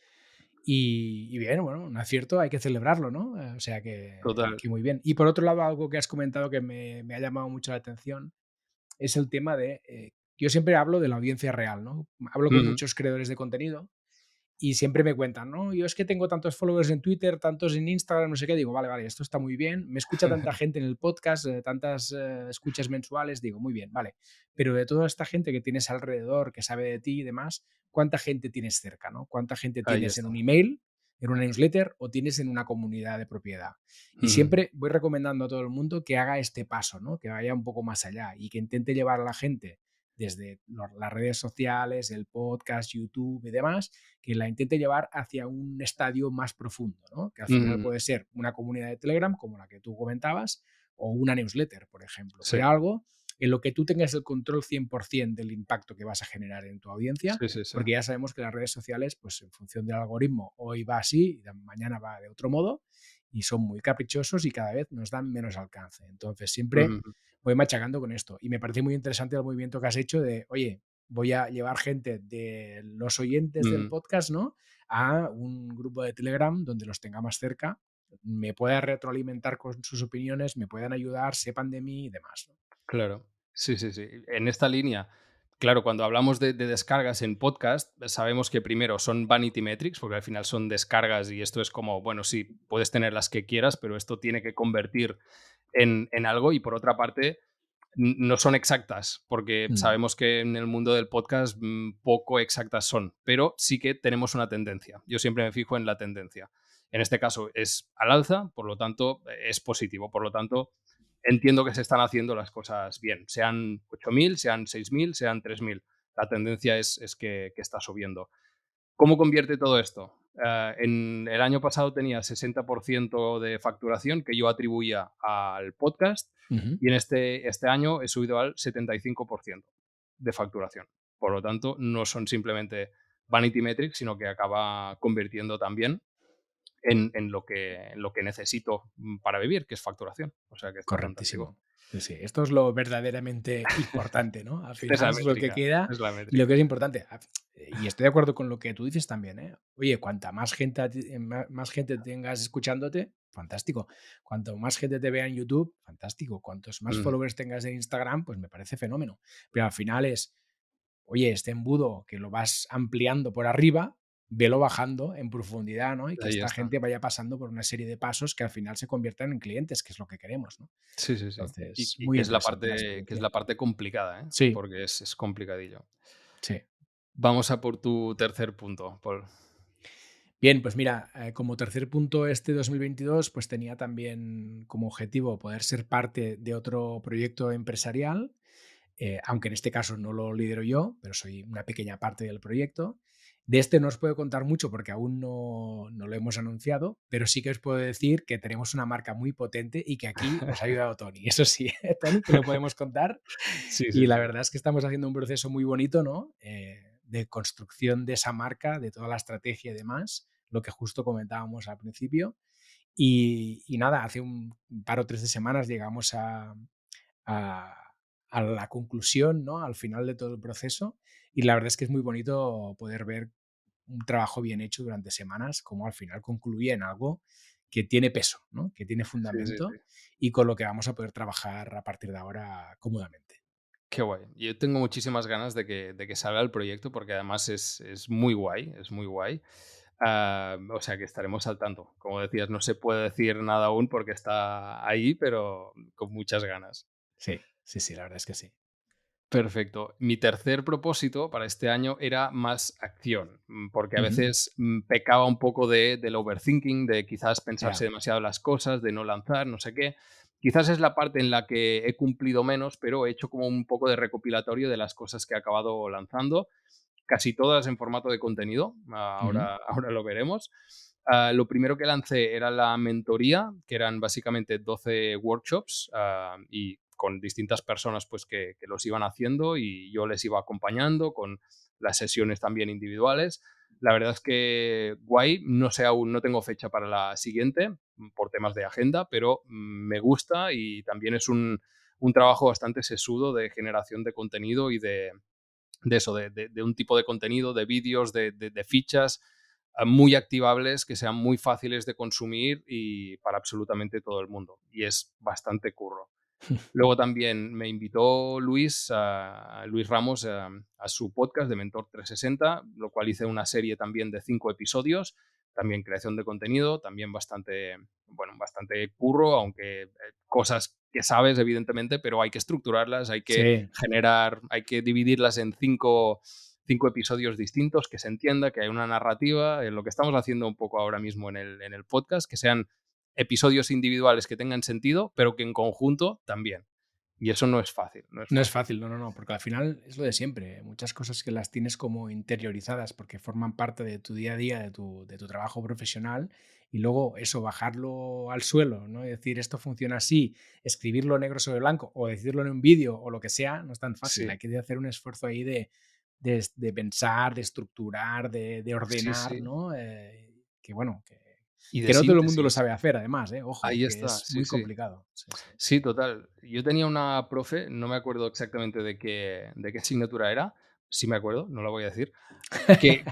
Y bien, bueno, un acierto hay que celebrarlo, ¿no? O sea Total. que muy bien. Y por otro lado, algo que has comentado que me ha llamado mucho la atención es el tema de, yo siempre hablo de la audiencia real, ¿no? Hablo con Ujú. muchos creadores de contenido y siempre me cuentan, no, yo es que tengo tantos followers en Twitter, tantos en Instagram, no sé qué. Digo, vale, vale, esto está muy bien. Me escucha tanta gente en el podcast, tantas escuchas mensuales. Digo, muy bien, vale. Pero de toda esta gente que tienes alrededor, que sabe de ti y demás, ¿cuánta gente tienes cerca, no? ¿Cuánta gente Ahí tienes en está. un email, en una newsletter o tienes en una comunidad de propiedad? Y Ujú. siempre voy recomendando a todo el mundo que haga este paso, ¿no? Que vaya un poco más allá y que intente llevar a la gente desde las redes sociales, el podcast, YouTube y demás, que la intente llevar hacia un estadio más profundo, ¿no? Que al final Ujú. puede ser una comunidad de Telegram, como la que tú comentabas, o una newsletter, por ejemplo, Sí, pero algo en lo que tú tengas el control 100% del impacto que vas a generar en tu audiencia, sí, sí, sí. porque ya sabemos que las redes sociales, pues en función del algoritmo, hoy va así y mañana va de otro modo, y son muy caprichosos y cada vez nos dan menos alcance. Entonces, siempre Ujú. voy machacando con esto. Y me parece muy interesante el movimiento que has hecho de, oye, voy a llevar gente de los oyentes del Ujú. podcast, ¿no? A un grupo de Telegram donde los tenga más cerca, me pueda retroalimentar con sus opiniones, me puedan ayudar, sepan de mí y demás, ¿no? Claro. Sí, sí, sí. En esta línea, claro, cuando hablamos de descargas en podcast, sabemos que primero son vanity metrics, porque al final son descargas y esto es como, bueno, sí, puedes tener las que quieras, pero esto tiene que convertir en algo. Y por otra parte, no son exactas, porque Mm, sabemos que en el mundo del podcast poco exactas son, pero sí que tenemos una tendencia. Yo siempre me fijo en la tendencia. En este caso es al alza, por lo tanto es positivo, por lo tanto entiendo que se están haciendo las cosas bien, sean 8.000, sean 6.000, sean 3.000. La tendencia es que está subiendo. ¿Cómo convierte todo esto? En el año pasado tenía 60% de facturación que yo atribuía al podcast ujú. y en este año he subido al 75% de facturación. Por lo tanto, no son simplemente vanity metrics, sino que acaba convirtiendo también en lo que necesito para vivir, que es facturación. O sea que está fantástico. Correctísimo. Sí, sí. Esto es lo verdaderamente importante, ¿no? Al Es la final es lo que métrica, queda es la y lo que métrica. es importante. Y estoy de acuerdo con lo que tú dices también, ¿eh? Oye, cuanta más gente, más gente tengas escuchándote, fantástico. Cuanto más gente te vea en YouTube, fantástico. Cuantos más Ujú. followers tengas en Instagram, pues me parece fenómeno. Pero al final es, oye, este embudo que lo vas ampliando por arriba, velo bajando en profundidad, ¿no? Y que Ahí esta está. gente vaya pasando por una serie de pasos que al final se conviertan en clientes, que es lo que queremos, ¿no? Sí, sí, sí. Entonces, Y muy que es la interesante la parte, que es experiencia. la parte complicada, ¿eh? Sí, Porque es complicadillo. sí. Vamos a por tu tercer punto, Paul. Bien, pues mira, como tercer punto este 2022, pues tenía también como objetivo poder ser parte de otro proyecto empresarial, aunque en este caso no lo lidero yo, pero soy una pequeña parte del proyecto. De este no os puedo contar mucho porque aún no lo hemos anunciado, pero sí que os puedo decir que tenemos una marca muy potente y que aquí nos ha ayudado Tony. Eso sí, Tony, te lo podemos contar. Sí, Y sí, la sí. verdad es que estamos haciendo un proceso muy bonito, ¿no? De construcción de esa marca, de toda la estrategia y demás, lo que justo comentábamos al principio. Y nada, hace un par o tres de semanas llegamos a, a la conclusión, ¿no? Al final de todo el proceso. Y la verdad es que es muy bonito poder ver un trabajo bien hecho durante semanas, como al final concluye en algo que tiene peso, ¿no? Que tiene Sí, sí, sí. fundamento y con lo que vamos a poder trabajar a partir de ahora cómodamente. Qué guay. Yo tengo muchísimas ganas de que salga el proyecto porque además es muy guay, es muy guay. O sea que estaremos al tanto. Como decías, no se puede decir nada aún porque está ahí, pero con muchas ganas. Sí, sí, sí, la verdad es que sí. Perfecto. Mi tercer propósito para este año era más acción, porque a Ujú. veces pecaba un poco del overthinking, de quizás pensarse Ya. demasiado las cosas, de no lanzar, no sé qué. Quizás es la parte en la que he cumplido menos, pero he hecho como un poco de recopilatorio de las cosas que he acabado lanzando, casi todas en formato de contenido, Ujú. ahora lo veremos. Lo primero que lancé era la mentoría, que eran básicamente 12 workshops y con distintas personas pues, que los iban haciendo y yo les iba acompañando con las sesiones también individuales. La verdad es que guay, no sé aún, no tengo fecha para la siguiente por temas de agenda, pero me gusta y también es un trabajo bastante sesudo de generación de contenido y de eso, de un tipo de contenido, de vídeos, de fichas. muy activables, que sean muy fáciles de consumir y para absolutamente todo el mundo. Y es bastante curro. Luego también me invitó Luis Ramos, a su podcast de Mentor 360, lo cual hice una serie también de 5 episodios, también creación de contenido, también bastante, bueno, bastante curro, aunque cosas que sabes, evidentemente, pero hay que estructurarlas, hay que Sí. generar, hay que dividirlas en cinco episodios distintos, que se entienda, que hay una narrativa, lo que estamos haciendo un poco ahora mismo en el podcast, que sean episodios individuales que tengan sentido, pero que en conjunto también. Y eso no es fácil, no es No es fácil. fácil, no, no, no, porque al final es lo de siempre. Muchas cosas que las tienes como interiorizadas porque forman parte de tu día a día, de tu trabajo profesional, y luego eso, bajarlo al suelo, ¿no? Y decir, esto funciona así, escribirlo negro sobre blanco o decirlo en un vídeo o lo que sea, no es tan fácil. Sí, Hay que hacer un esfuerzo ahí de pensar, de estructurar, de sí, ordenar, sí. ¿no? Que bueno, Y de que no todo el mundo lo síntesis. sabe hacer, además, ¿eh? Ojo, Ahí que está, es sí, muy sí. complicado. Sí, sí. Sí, total. Yo tenía una profe, no me acuerdo exactamente de qué asignatura era, sí me acuerdo, no la voy a decir, que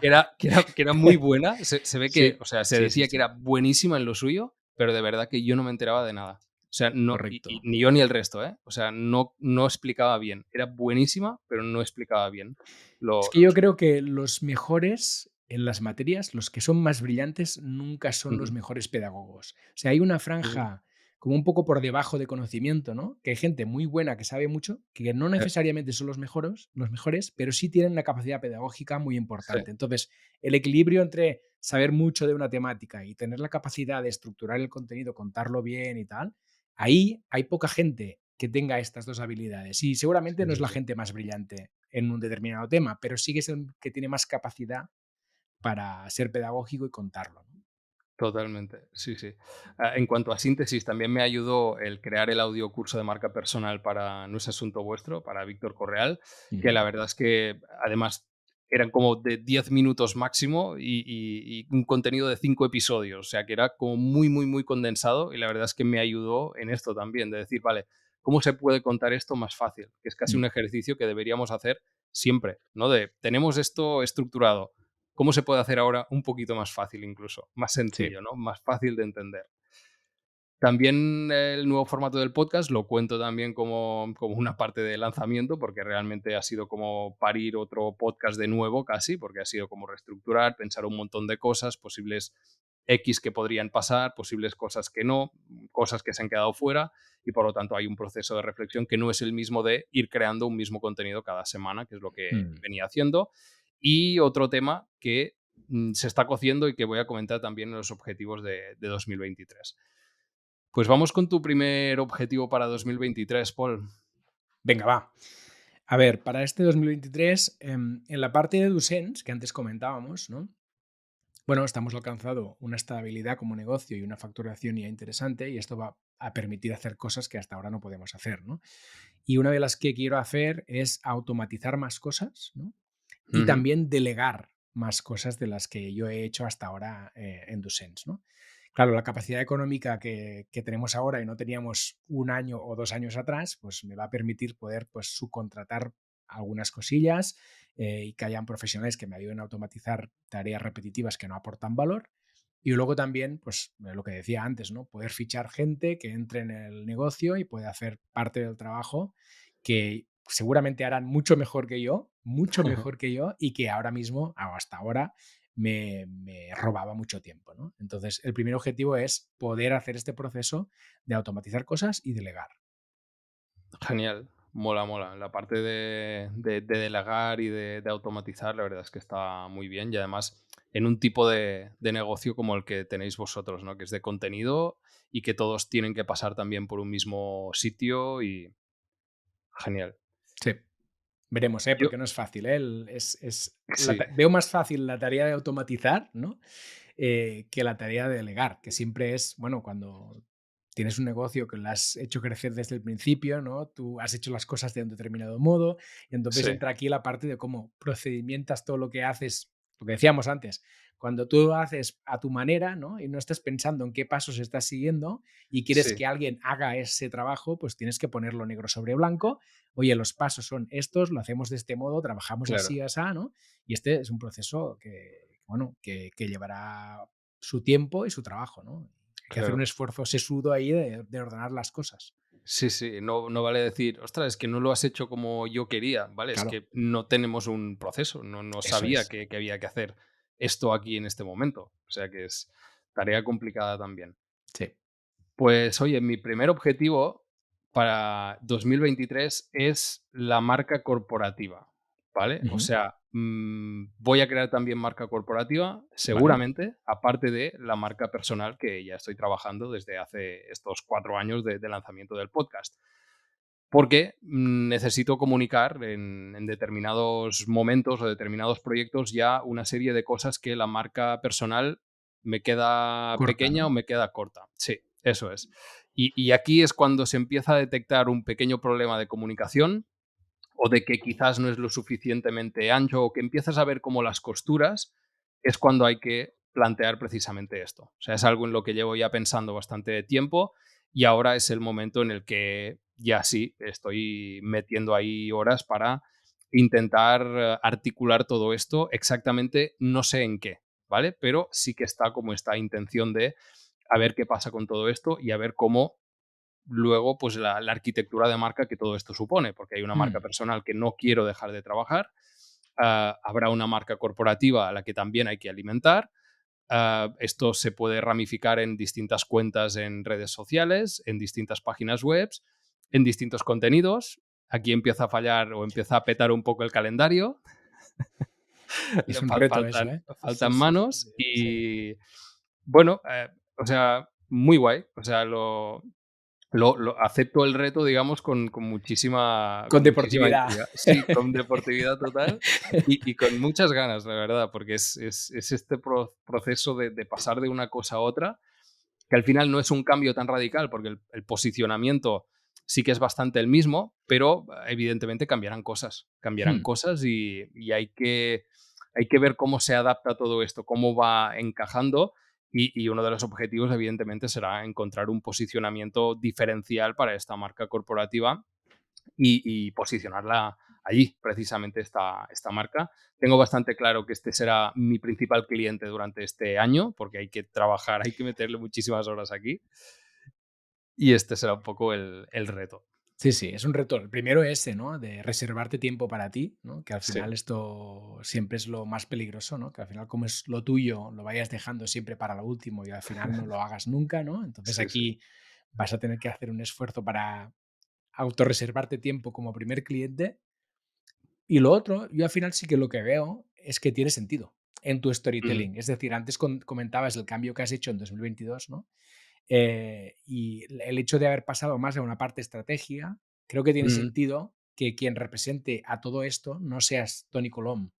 era muy buena. Se ve que, Sí, o sea, se sí, sí, decía que era sí. buenísima en lo suyo, pero de verdad que yo no me enteraba de nada. O sea, no, y Correcto. ni yo ni el resto, ¿eh? O sea, no explicaba bien. Era buenísima, pero no explicaba bien Es que lo yo suyo. creo que los mejores en las materias, los que son más brillantes, nunca son los Ujú, mejores pedagogos. O sea, hay una ujú. franja como un poco por debajo de conocimiento, ¿no? Que hay gente muy buena que sabe mucho, que no necesariamente son los mejores, pero sí tienen una capacidad pedagógica muy Sí, importante. Entonces, el equilibrio entre saber mucho de una temática y tener la capacidad de estructurar el contenido, contarlo bien y tal, ahí hay poca gente que tenga estas dos habilidades. Y seguramente sí, no es sí, la sí. gente más brillante en un determinado tema, pero sí que es el que tiene más capacidad para ser pedagógico y contarlo, ¿no? Totalmente, sí, sí. En cuanto a síntesis, también me ayudó el crear el audio curso de marca personal para No es asunto vuestro, para Víctor Correal, que Ujú. la verdad es que además eran como de 10 minutos máximo y un contenido de 5 episodios, o sea que era como muy, muy, muy condensado y la verdad es que me ayudó en esto también, de decir, vale, ¿cómo se puede contar esto más fácil? Que es casi Mm, un ejercicio que deberíamos hacer siempre, ¿no? De, tenemos esto estructurado, ¿cómo se puede hacer ahora un poquito más fácil incluso? Más sí, sencillo, ¿no? Más fácil de entender. También el nuevo formato del podcast lo cuento también como una parte de lanzamiento, porque realmente ha sido como parir otro podcast de nuevo casi, porque ha sido como reestructurar, pensar un montón de cosas, posibles X que podrían pasar, posibles cosas que no, cosas que se han quedado fuera, y por lo tanto hay un proceso de reflexión que no es el mismo de ir creando un mismo contenido cada semana, que es lo que mm. venía haciendo. Y otro tema que se está cociendo y que voy a comentar también en los objetivos de 2023. Pues vamos con tu primer objetivo para 2023, Paul. Venga, va. A ver, para este 2023, en la parte de docents que antes comentábamos, ¿no? Bueno, estamos alcanzando una estabilidad como negocio y una facturación ya interesante y esto va a permitir hacer cosas que hasta ahora no podemos hacer, ¿no? Y una de las que quiero hacer es automatizar más cosas, ¿no? Y Ujú. también delegar más cosas de las que yo he hecho hasta ahora en Docents, ¿no? Claro, la capacidad económica que tenemos ahora y no teníamos un año o 2 años atrás, pues me va a permitir poder pues, subcontratar algunas cosillas y que hayan profesionales que me ayuden a automatizar tareas repetitivas que no aportan valor. Y luego también, pues lo que decía antes, ¿no? Poder fichar gente que entre en el negocio y pueda hacer parte del trabajo que seguramente harán mucho mejor que yo, y que ahora mismo, o hasta ahora, me robaba mucho tiempo, ¿no? Entonces, el primer objetivo es poder hacer este proceso de automatizar cosas y delegar. Genial, mola, mola. La parte de delegar y de automatizar, la verdad es que está muy bien y además en un tipo de negocio como el que tenéis vosotros, ¿no? Que es de contenido y que todos tienen que pasar también por un mismo sitio y genial. Sí. Veremos, ¿eh? Yo, Porque no es fácil, ¿eh? sí, Veo más fácil la tarea de automatizar, ¿no? Que la tarea de delegar, que siempre es, bueno, cuando tienes un negocio que lo has hecho crecer desde el principio, ¿no? Tú has hecho las cosas de un determinado modo, y entonces sí, entra aquí la parte de cómo procedimentas todo lo que haces, lo que decíamos antes, cuando tú lo haces a tu manera, ¿no? Y no estás pensando en qué pasos estás siguiendo y quieres sí, que alguien haga ese trabajo, pues tienes que ponerlo negro sobre blanco. Oye, los pasos son estos, lo hacemos de este modo, trabajamos claro. así, así, ¿no? Y este es un proceso que, bueno, que llevará su tiempo y su trabajo, ¿no? Hay que hacer un claro. esfuerzo sesudo ahí de ordenar las cosas. Sí, sí, no vale decir: "Ostras, es que no lo has hecho como yo quería", ¿vale? Es Claro, que no tenemos un proceso, no eso sabía es. que había que hacer esto aquí en este momento. O sea que es tarea complicada también. Sí. Pues oye, mi primer objetivo para 2023 es la marca corporativa, ¿vale? O Ujú. sea, voy a crear también marca corporativa, Vale. seguramente, aparte de la marca personal que ya estoy trabajando desde hace estos 4 años de lanzamiento del podcast. Porque necesito comunicar en determinados momentos o determinados proyectos ya una serie de cosas que la marca personal me queda Corta, pequeña o ¿no? me queda corta. Sí, eso es. Y aquí es cuando se empieza a detectar un pequeño problema de comunicación o de que quizás no es lo suficientemente ancho o que empiezas a ver como las costuras, es cuando hay que plantear precisamente esto. O sea, es algo en lo que llevo ya pensando bastante tiempo y ahora es el momento en el que ya sí estoy metiendo ahí horas para intentar articular todo esto exactamente, no sé en qué, ¿vale? Pero sí que está como esta intención de a ver qué pasa con todo esto y a ver cómo luego, pues la arquitectura de marca que todo esto supone, porque hay una marca Mm. personal que no quiero dejar de trabajar, habrá una marca corporativa a la que también hay que alimentar. Esto se puede ramificar en distintas cuentas en redes sociales, en distintas páginas web, en distintos contenidos. Aquí empieza a fallar o empieza a petar un poco el calendario. Es un reto eso, Faltan, ¿eh? Sí, faltan sí, sí, manos sí, sí. y bueno, o sea, muy guay. O sea, lo acepto el reto, digamos, Con con muchísima deportividad. intriga. Sí, con deportividad total y con muchas ganas, la verdad, porque es este proceso de pasar de una cosa a otra, que al final no es un cambio tan radical, porque el posicionamiento sí que es bastante el mismo, pero evidentemente cambiarán Mm. cosas y hay que ver cómo se adapta todo esto, cómo va encajando y uno de los objetivos, evidentemente, será encontrar un posicionamiento diferencial para esta marca corporativa y posicionarla allí, precisamente esta marca. Tengo bastante claro que este será mi principal cliente durante este año, porque hay que trabajar, hay que meterle muchísimas horas aquí. Y este será un poco el reto. Sí, sí, es un reto. El primero ese, ¿no? De reservarte tiempo para ti, ¿no? Que al Sí, final esto siempre es lo más peligroso, ¿no? Que al final, como es lo tuyo, lo vayas dejando siempre para lo último y al final no lo hagas nunca, ¿no? Entonces sí, sí. aquí vas a tener que hacer un esfuerzo para autorreservarte tiempo como primer cliente. Y lo otro, yo al final sí que lo que veo es que tiene sentido en tu Ujú, storytelling. Es decir, antes comentabas el cambio que has hecho en 2022, ¿no? Y el hecho de haber pasado más a una parte estrategia, creo que tiene ujú, sentido que quien represente a todo esto no seas Tony Colom,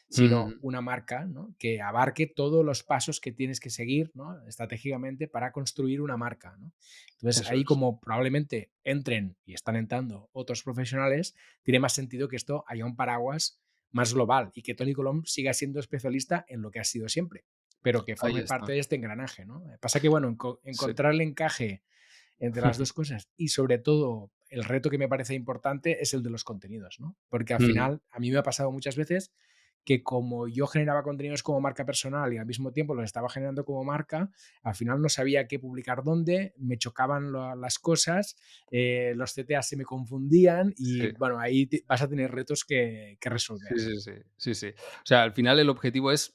sino ujú. una marca, ¿no? Que abarque todos los pasos que tienes que seguir, ¿no? Estratégicamente para construir una marca, ¿no? Entonces, Eso ahí es. como probablemente entren y están entrando otros profesionales, tiene más sentido que esto haya un paraguas más global y que Tony Colom siga siendo especialista en lo que ha sido siempre, pero que Ahí forme parte está. de este engranaje, ¿no? Pasa que, bueno, Sí. encontrar el encaje entre las 2 cosas y, sobre todo, el reto que me parece importante es el de los contenidos, ¿no? Porque al Ujú. final a mí me ha pasado muchas veces que como yo generaba contenidos como marca personal y al mismo tiempo los estaba generando como marca, al final no sabía qué publicar dónde, me chocaban las cosas, los CTA se me confundían y Sí. bueno, ahí vas a tener retos que Sí, resolver. sí, sí, sí, sí. O sea, al final el objetivo es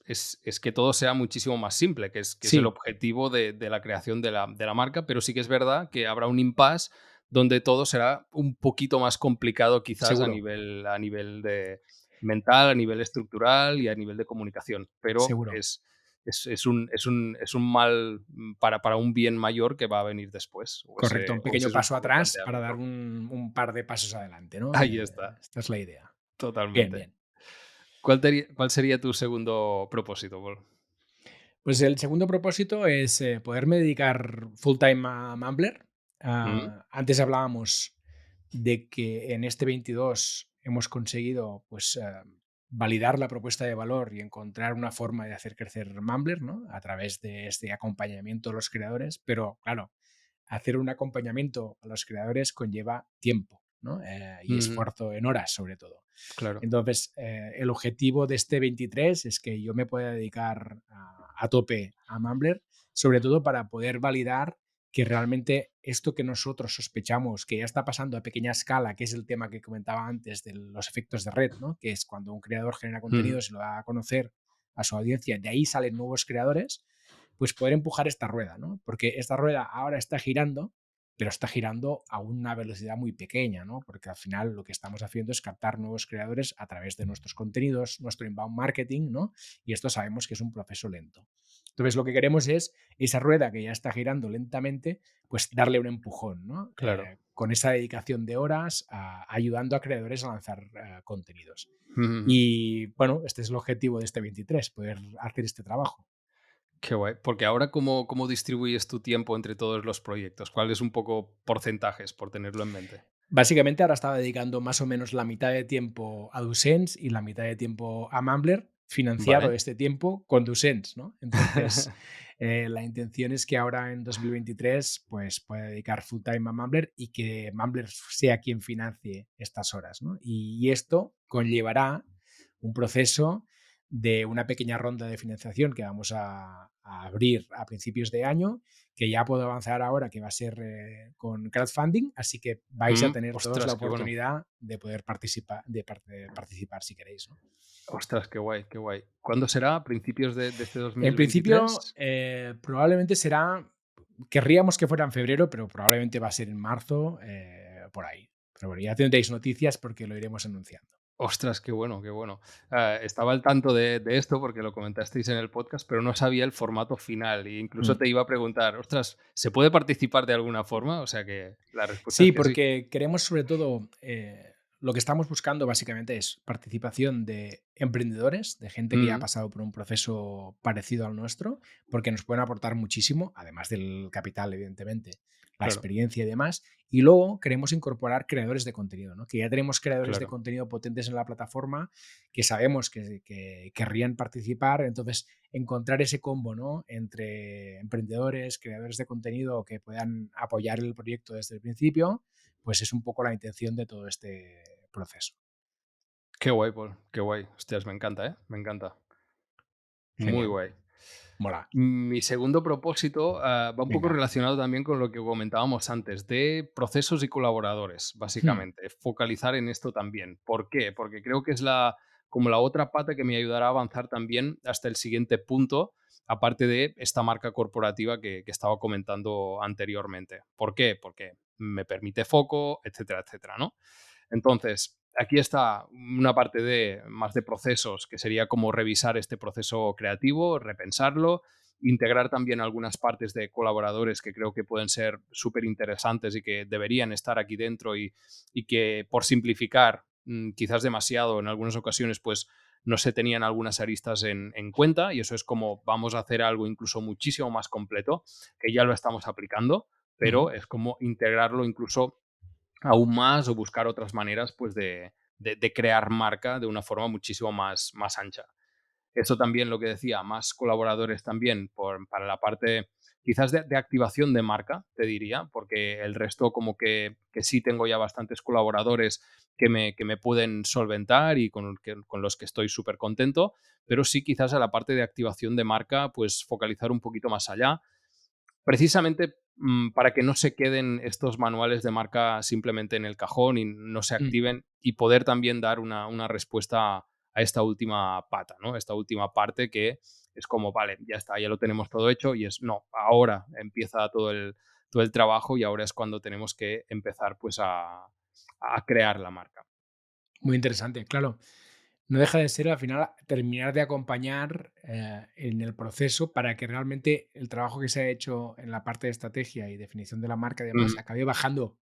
que todo sea muchísimo más simple, que es el Sí, objetivo de la creación de la marca, pero sí que es verdad que habrá un impasse donde todo será un poquito más complicado quizás seguro, a nivel de mental, a nivel estructural y a nivel de comunicación, pero seguro. es un mal para un bien mayor que va a venir después, Correcto, un o ese pequeño es un paso poco el atrás para dar planteamiento. un par de pasos adelante, ¿no? Ahí está, Esta es la idea. Bien, totalmente. bien. Cuál sería tu segundo propósito, Paul? Pues el segundo propósito es, poderme dedicar full time a Mumbler. Mm, Antes hablábamos de que en este 22 hemos conseguido, pues, validar la propuesta de valor y encontrar una forma de hacer crecer Mumbler, ¿no? A través de este acompañamiento a los creadores, pero claro, hacer un acompañamiento a los creadores conlleva tiempo, ¿no? Y ujú, esfuerzo en horas, sobre todo. claro. Entonces, el objetivo de este 23 es que yo me pueda dedicar a tope a Mumbler, sobre todo para poder validar que realmente esto que nosotros sospechamos que ya está pasando a pequeña escala, que es el tema que comentaba antes de los efectos de red, ¿no? Que es cuando un creador genera Ujú. contenido, se lo da a conocer a su audiencia, de ahí salen nuevos creadores, pues poder empujar esta rueda, ¿no? Porque esta rueda ahora está girando, pero está girando a una velocidad muy pequeña, ¿no? Porque al final lo que estamos haciendo es captar nuevos creadores a través de nuestros contenidos, nuestro inbound marketing, ¿no? Y esto sabemos que es un proceso lento. Entonces, lo que queremos es esa rueda que ya está girando lentamente, pues darle un empujón, ¿no? Claro. Con esa dedicación de horas, ayudando a creadores a lanzar contenidos. Ujú. Y bueno, este es el objetivo de este 23, poder hacer este trabajo. Qué guay. Porque ahora, ¿cómo distribuyes tu tiempo entre todos los proyectos? ¿Cuáles un poco porcentajes, por tenerlo en mente? Básicamente ahora estaba dedicando más o menos la mitad de tiempo a Dussens y la mitad de tiempo a Mumbler, financiado Vale. este tiempo con Dussens, ¿no? Entonces, la intención es que ahora en 2023 pues pueda dedicar full time a Mumbler y que Mumbler sea quien financie estas horas, ¿no? Y esto conllevará un proceso de una pequeña ronda de financiación que vamos a abrir a principios de año, que ya puedo avanzar ahora, que va a ser con crowdfunding, así que vais a tener todos la Ostras, qué bueno. oportunidad de poder participar si queréis, ¿no? Ostras, qué guay, qué guay. ¿Cuándo será? ¿A principios de este En principio, 2023? probablemente será, querríamos que fuera en febrero, pero probablemente va a ser en marzo, por ahí. Pero bueno, ya tendréis noticias porque lo iremos anunciando. Ostras, qué bueno, qué bueno. Estaba al tanto de esto porque lo comentasteis en el podcast, pero no sabía el formato final. E incluso Mm. te iba a preguntar, ostras, ¿se puede participar de alguna forma? O sea que la respuesta es Sí, que sí. porque queremos sobre todo, lo que estamos buscando básicamente es participación de emprendedores, de gente que ya ha Mm, pasado por un proceso parecido al nuestro, porque nos pueden aportar muchísimo, además del capital, evidentemente, la claro, experiencia y demás. Y luego queremos incorporar creadores de contenido, ¿no? Que ya tenemos creadores de claro. contenido potentes en la plataforma que sabemos que querrían participar. Entonces, encontrar ese combo, ¿no? Entre emprendedores, creadores de contenido que puedan apoyar el proyecto desde el principio, pues es un poco la intención de todo este proceso. Qué guay, Paul, qué guay. Hostias, me encanta, ¿eh? Me encanta. Muy Genial, guay. mola. Mi segundo propósito, va un poco Venga. relacionado también con lo que comentábamos antes, de procesos y colaboradores, Hmm, básicamente. Focalizar en esto también. ¿Por qué? Porque creo que es como la otra pata que me ayudará a avanzar también hasta el siguiente punto, aparte de esta marca corporativa que estaba comentando anteriormente. ¿Por qué? Porque me permite foco, etcétera, etcétera, ¿no? Entonces, aquí está una parte más de procesos, que sería como revisar este proceso creativo, repensarlo, integrar también algunas partes de colaboradores que creo que pueden ser súper interesantes y que deberían estar aquí dentro y que por simplificar quizás demasiado en algunas ocasiones, pues no se tenían algunas aristas en cuenta y eso es como vamos a hacer algo incluso muchísimo más completo, que ya lo estamos aplicando, ujú. pero es como integrarlo incluso aún más o buscar otras maneras pues de crear marca de una forma muchísimo más ancha. Eso también lo que decía, más colaboradores también para la parte quizás de activación de marca, te diría, porque el resto como que sí tengo ya bastantes colaboradores que me pueden solventar y con los que estoy súper contento, pero sí quizás a la parte de activación de marca, pues focalizar un poquito más allá. Precisamente, para que no se queden estos manuales de marca simplemente en el cajón y no se Mm. activen y poder también dar una respuesta a esta última pata, ¿no? Esta última parte que es como, vale, ya está, ya lo tenemos todo hecho y es, no, ahora empieza todo el trabajo y ahora es cuando tenemos que empezar pues a crear la marca. Muy interesante, claro. No deja de ser al final terminar de acompañar en el proceso para que realmente el trabajo que se ha hecho en la parte de estrategia y definición de la marca y demás Ujú. acabe bajando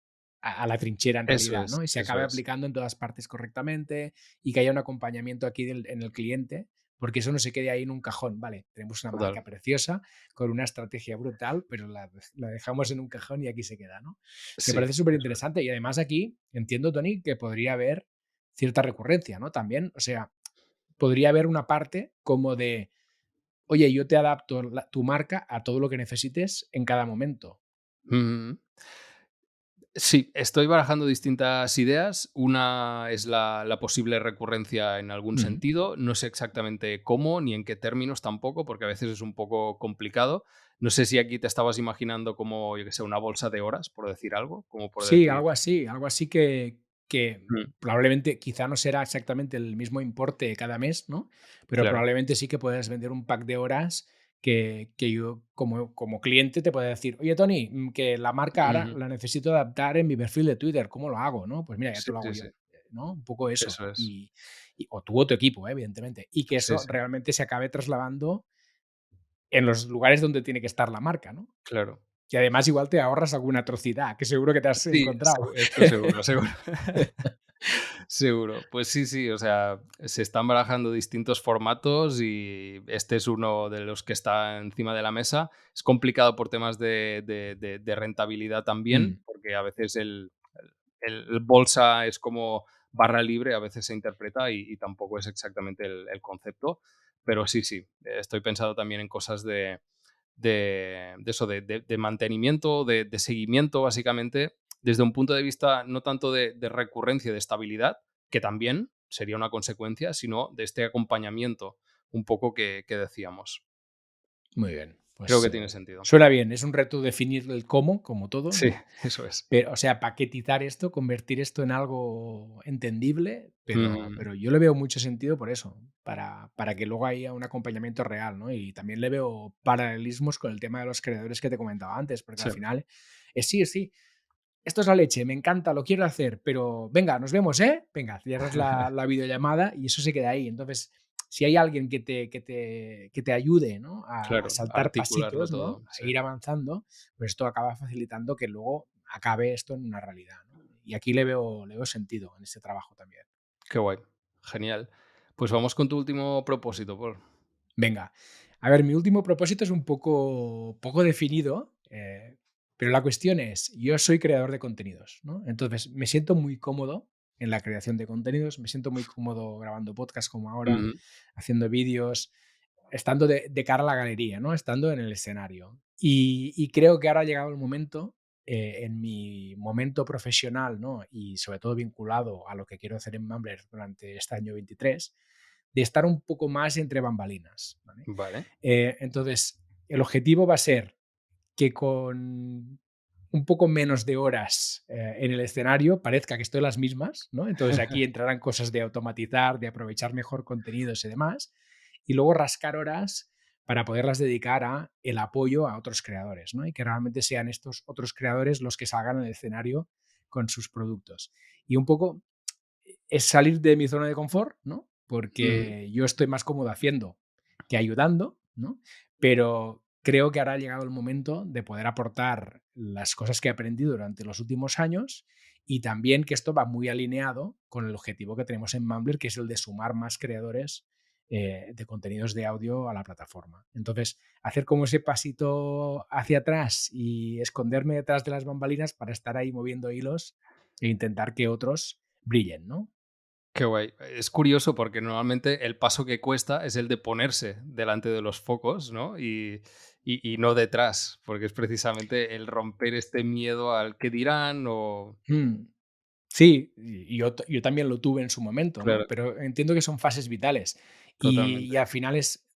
a la trinchera en Eso realidad, es, ¿no? Y se eso acabe es. aplicando en todas partes correctamente y que haya un acompañamiento aquí en el cliente, porque eso no se quede ahí en un cajón. Vale, tenemos una Total. marca preciosa con una estrategia brutal, pero la dejamos en un cajón y aquí se queda, ¿no? Me Sí, parece súper eso es. interesante y además aquí entiendo, Tony, que podría haber cierta recurrencia, ¿no? También, o sea, podría haber una parte como de, oye, yo te adapto tu marca a todo lo que necesites en cada momento. Ujú. Sí, estoy barajando distintas ideas. Una es la posible recurrencia en algún Ujú. sentido. No sé exactamente cómo ni en qué términos tampoco, porque a veces es un poco complicado. No sé si aquí te estabas imaginando como, yo que sé, una bolsa de horas, por decir algo, como por Sí, decir. algo así que Mm, probablemente quizá no será exactamente el mismo importe cada mes, ¿no? Pero claro. probablemente sí que puedes vender un pack de horas que yo como cliente te pueda decir: "Oye, Tony, que la marca ahora Ujú. la necesito adaptar en mi perfil de Twitter, ¿cómo lo hago?", ¿no? Pues mira, ya Sí, te lo hago sí, yo, sí. ¿no? Un poco eso. Eso es. O tú o tu equipo, evidentemente. Y que Sí, eso sí. realmente se acabe trasladando en los lugares donde tiene que estar la marca, ¿no? Claro. Y además igual te ahorras alguna atrocidad, que seguro que te has Sí, encontrado. esto seguro, seguro. Seguro. Pues sí, sí, o sea, se están barajando distintos formatos y este es uno de los que está encima de la mesa. Es complicado por temas de rentabilidad también, Mm, porque a veces el bolsa es como barra libre, a veces se interpreta y tampoco es exactamente el concepto. Pero sí, sí, estoy pensado también en cosas de eso, de mantenimiento, de seguimiento, básicamente, desde un punto de vista no tanto de recurrencia y de estabilidad, que también sería una consecuencia, sino de este acompañamiento un poco que decíamos. muy bien, Creo pues, que tiene sentido. suena bien. Es un reto definir el cómo, como todo, Sí, ¿no? eso es. Pero, o sea, paquetizar esto, convertir esto en algo entendible, Mm, pero yo le veo mucho sentido por eso, para que luego haya un acompañamiento real, ¿no? Y también le veo paralelismos con el tema de los creadores que te comentaba antes, porque al sí, final es sí, sí, esto es la leche, me encanta, lo quiero hacer, pero venga, nos vemos, ¿eh? Venga, cierras la videollamada y eso se queda ahí. Entonces, si hay alguien que te ayude, ¿no? A claro, saltar articularlo pasitos, ¿no? todo, A sí. ir avanzando, pues esto acaba facilitando que luego acabe esto en una realidad, ¿no? Y aquí le veo sentido en este trabajo también. Qué guay, genial. Pues vamos con tu último propósito, Paul. Venga, a ver, mi último propósito es un poco definido, pero la cuestión es, yo soy creador de contenidos, ¿no? Entonces, me siento muy cómodo en la creación de contenidos, me siento muy cómodo grabando podcasts como ahora, Ujú, haciendo vídeos, estando de cara a la galería, ¿no? Estando en el escenario. Y creo que ahora ha llegado el momento, en mi momento profesional, ¿no? Y sobre todo vinculado a lo que quiero hacer en Mumbler durante este año 23, de estar un poco más entre bambalinas, ¿vale? vale. Entonces, el objetivo va a ser que con un poco menos de horas en el escenario parezca que estoy las mismas, ¿no? Entonces aquí entrarán cosas de automatizar, de aprovechar mejor contenidos y demás, y luego rascar horas para poderlas dedicar a el apoyo a otros creadores, ¿no? Y que realmente sean estos otros creadores los que salgan en el escenario con sus productos. Y un poco es salir de mi zona de confort, ¿no? Ujú. Porque yo estoy más cómodo haciendo que ayudando, ¿no? Pero creo que ahora ha llegado el momento de poder aportar las cosas que he aprendido durante los últimos años y también que esto va muy alineado con el objetivo que tenemos en Mumbler, que es el de sumar más creadores de contenidos de audio a la plataforma. Entonces, hacer como ese pasito hacia atrás y esconderme detrás de las bambalinas para estar ahí moviendo hilos e intentar que otros brillen, ¿no? Qué guay. Es curioso porque normalmente el paso que cuesta es el de ponerse delante de los focos, ¿no? Y no detrás, porque es precisamente el romper este miedo al qué dirán o... Mm. Sí, y yo también lo tuve en su momento, ¿no? Claro, Pero entiendo que son fases vitales y totalmente. al final es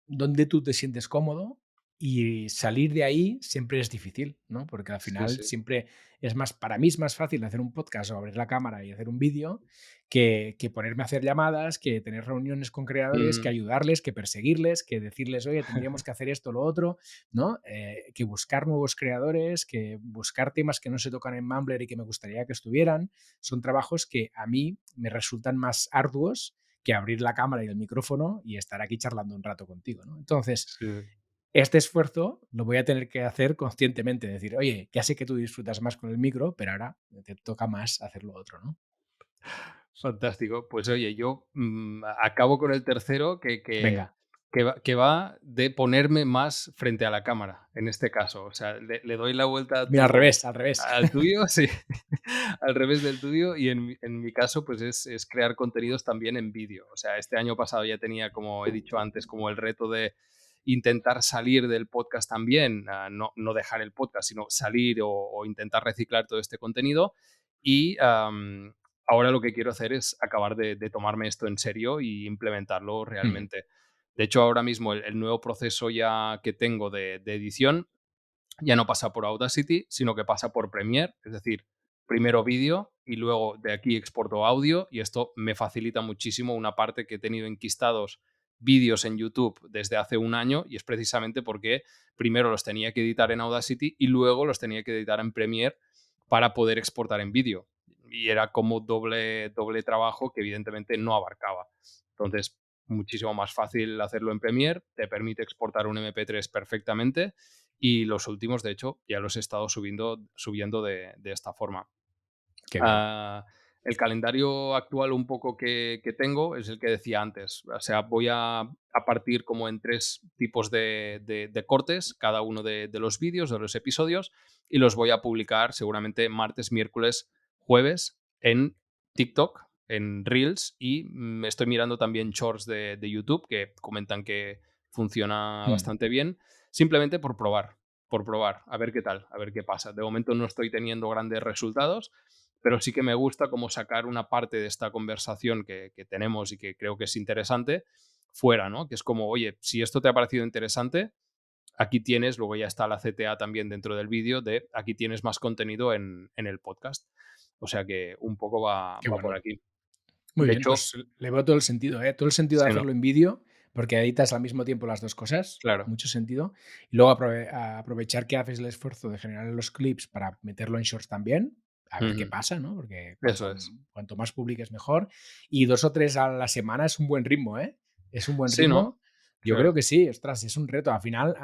donde tú te sientes cómodo y salir de ahí siempre es difícil, ¿no? Porque al Sí, final sí. siempre es más, para mí es más fácil hacer un podcast o abrir la cámara y hacer un vídeo que ponerme a hacer llamadas, que tener reuniones con creadores, que Ujú. ayudarles, que perseguirles, que decirles, oye, tendríamos que hacer esto o lo otro, ¿no? Que buscar nuevos creadores, que buscar temas que no se tocan en Mumbler y que me gustaría que estuvieran. Son trabajos que a mí me resultan más arduos que abrir la cámara y el micrófono y estar aquí charlando un rato contigo, ¿no? Entonces, Sí, este esfuerzo lo voy a tener que hacer conscientemente, decir, oye, ya sé que tú disfrutas más con el micro, pero ahora te toca más hacer lo otro, ¿no? fantástico. Pues oye, yo acabo con el tercero Venga, que va de ponerme más frente a la cámara, en este caso. O sea, le doy la vuelta mira, al revés. al tuyo, sí, al revés del tuyo. Y en mi caso, pues es crear contenidos también en vídeo. O sea, este año pasado ya tenía, como he dicho antes, como el reto de intentar salir del podcast también, no dejar el podcast, sino salir o intentar reciclar todo este contenido. Y ahora lo que quiero hacer es acabar de tomarme esto en serio y implementarlo Mm, realmente. De hecho, ahora mismo el nuevo proceso ya que tengo de edición ya no pasa por Audacity, sino que pasa por Premiere, es decir, primero vídeo y luego de aquí exporto audio, y esto me facilita muchísimo una parte que he tenido enquistados vídeos en YouTube desde hace un año, y es precisamente porque primero los tenía que editar en Audacity y luego los tenía que editar en Premiere para poder exportar en vídeo. Y era como doble trabajo que evidentemente no abarcaba. Entonces, muchísimo más fácil hacerlo en Premiere, te permite exportar un MP3 perfectamente, y los últimos, de hecho, ya los he estado subiendo de esta forma. qué bien. Ah, el calendario actual un poco que tengo es el que decía antes. O sea, voy a partir como en tres tipos de cortes, cada uno de los vídeos, de los episodios, y los voy a publicar seguramente martes, miércoles, jueves en TikTok, en Reels, y estoy mirando también shorts de YouTube que comentan que funciona Mm, bastante bien, simplemente por probar, a ver qué tal, a ver qué pasa. De momento no estoy teniendo grandes resultados, pero sí que me gusta como sacar una parte de esta conversación que tenemos y que creo que es interesante fuera, ¿no? Que es como, oye, si esto te ha parecido interesante, aquí tienes, luego ya está la CTA también dentro del vídeo, de aquí tienes más contenido en el podcast. O sea que un poco qué va por bueno. aquí. Muy De bien, hecho, pues le veo todo el sentido, ¿eh? Todo el sentido de sí, ¿no? hacerlo en vídeo, porque editas al mismo tiempo las 2 cosas, Claro. mucho sentido. Y luego aprovechar que haces el esfuerzo de generar los clips para meterlo en Shorts también, a ver qué Ujú. pasa, ¿no? Porque Eso es. cuanto más publiques mejor. Y 2 o 3 a la semana es un buen ritmo, ¿eh? Es un buen Sí, ¿no? ritmo. Yo creo Claro. que sí, ostras, es un reto. Al final,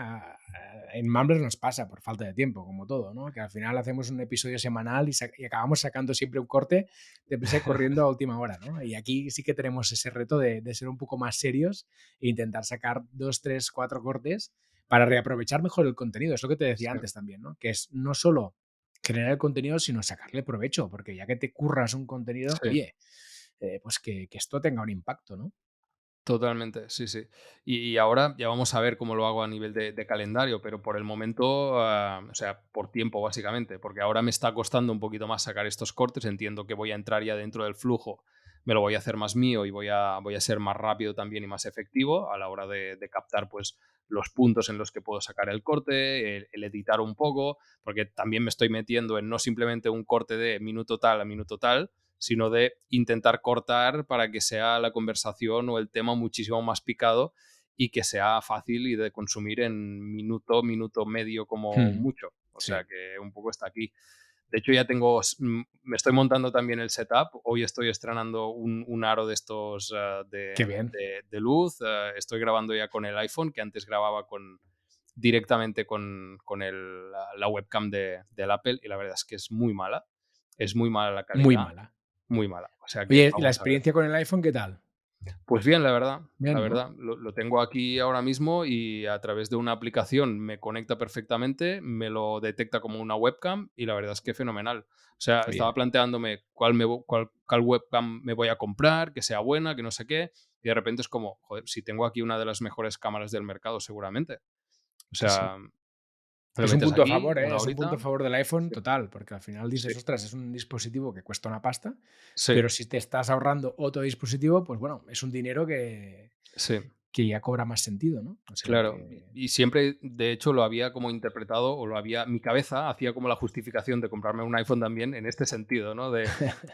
en Mumblr nos pasa por falta de tiempo, como todo, ¿no? Que al final hacemos un episodio semanal y acabamos sacando siempre un corte deprisa y corriendo a última hora, ¿no? Y aquí sí que tenemos ese reto de ser un poco más serios e intentar sacar 2, 3, 4 cortes para reaprovechar mejor el contenido. Es lo que te decía Sí, antes también, ¿no? Que es no solo generar el contenido, sino sacarle provecho, porque ya que te curras un contenido, sí. oye, pues que esto tenga un impacto, ¿no? Totalmente, sí, sí. Y ahora ya vamos a ver cómo lo hago a nivel de calendario, pero por el momento, o sea, por tiempo básicamente, porque ahora me está costando un poquito más sacar estos cortes, entiendo que voy a entrar ya dentro del flujo, me lo voy a hacer más mío y voy a ser más rápido también y más efectivo a la hora de captar pues los puntos en los que puedo sacar el corte, el editar un poco, porque también me estoy metiendo en no simplemente un corte de minuto tal a minuto tal, sino de intentar cortar para que sea la conversación o el tema muchísimo más picado y que sea fácil y de consumir en minuto, minuto medio como Mm, mucho. O sí, sea que un poco está aquí. De hecho, ya tengo, me estoy montando también el setup. Hoy estoy estrenando un aro de estos qué bien. de luz. Estoy grabando ya con el iPhone, que antes grababa directamente con la webcam del Apple, y la verdad es que es muy mala. Es muy mala la Muy calidad, mala. muy mala. O sea que Oye, ¿y la vamos a ver. experiencia con el iPhone qué tal? Pues bien, la verdad, la Bien, ¿no? verdad. Lo tengo aquí ahora mismo y a través de una aplicación me conecta perfectamente, me lo detecta como una webcam y la verdad es que fenomenal. O sea, estaba Oye, planteándome cuál webcam me voy a comprar, que sea buena, que no sé qué, y de repente es como, joder, si tengo aquí una de las mejores cámaras del mercado seguramente. O sí, sí. sea, te lo Es un metes punto a aquí, favor, ¿eh? una Es un punto horita. a favor del iPhone Sí, total, porque al final sí, dices, ostras, es un dispositivo que cuesta una pasta, sí, pero si te estás ahorrando otro dispositivo, pues bueno, es un dinero sí. que ya cobra más sentido, ¿no? O sea Claro, que y siempre, de hecho, lo había como interpretado o lo había mi cabeza hacía como la justificación de comprarme un iPhone también en este sentido, ¿no? De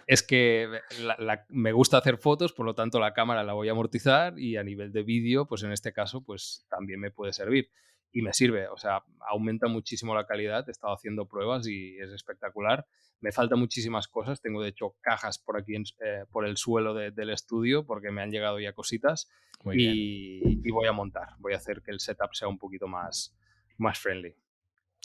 es que me gusta hacer fotos, por lo tanto la cámara la voy a amortizar y a nivel de vídeo, pues en este caso, pues también me puede servir y me sirve, o sea, aumenta muchísimo la calidad, he estado haciendo pruebas y es espectacular. Me faltan muchísimas cosas, tengo de hecho cajas por aquí por el suelo del estudio porque me han llegado ya cositas, muy bien. y voy a montar, voy a hacer que el setup sea un poquito más friendly.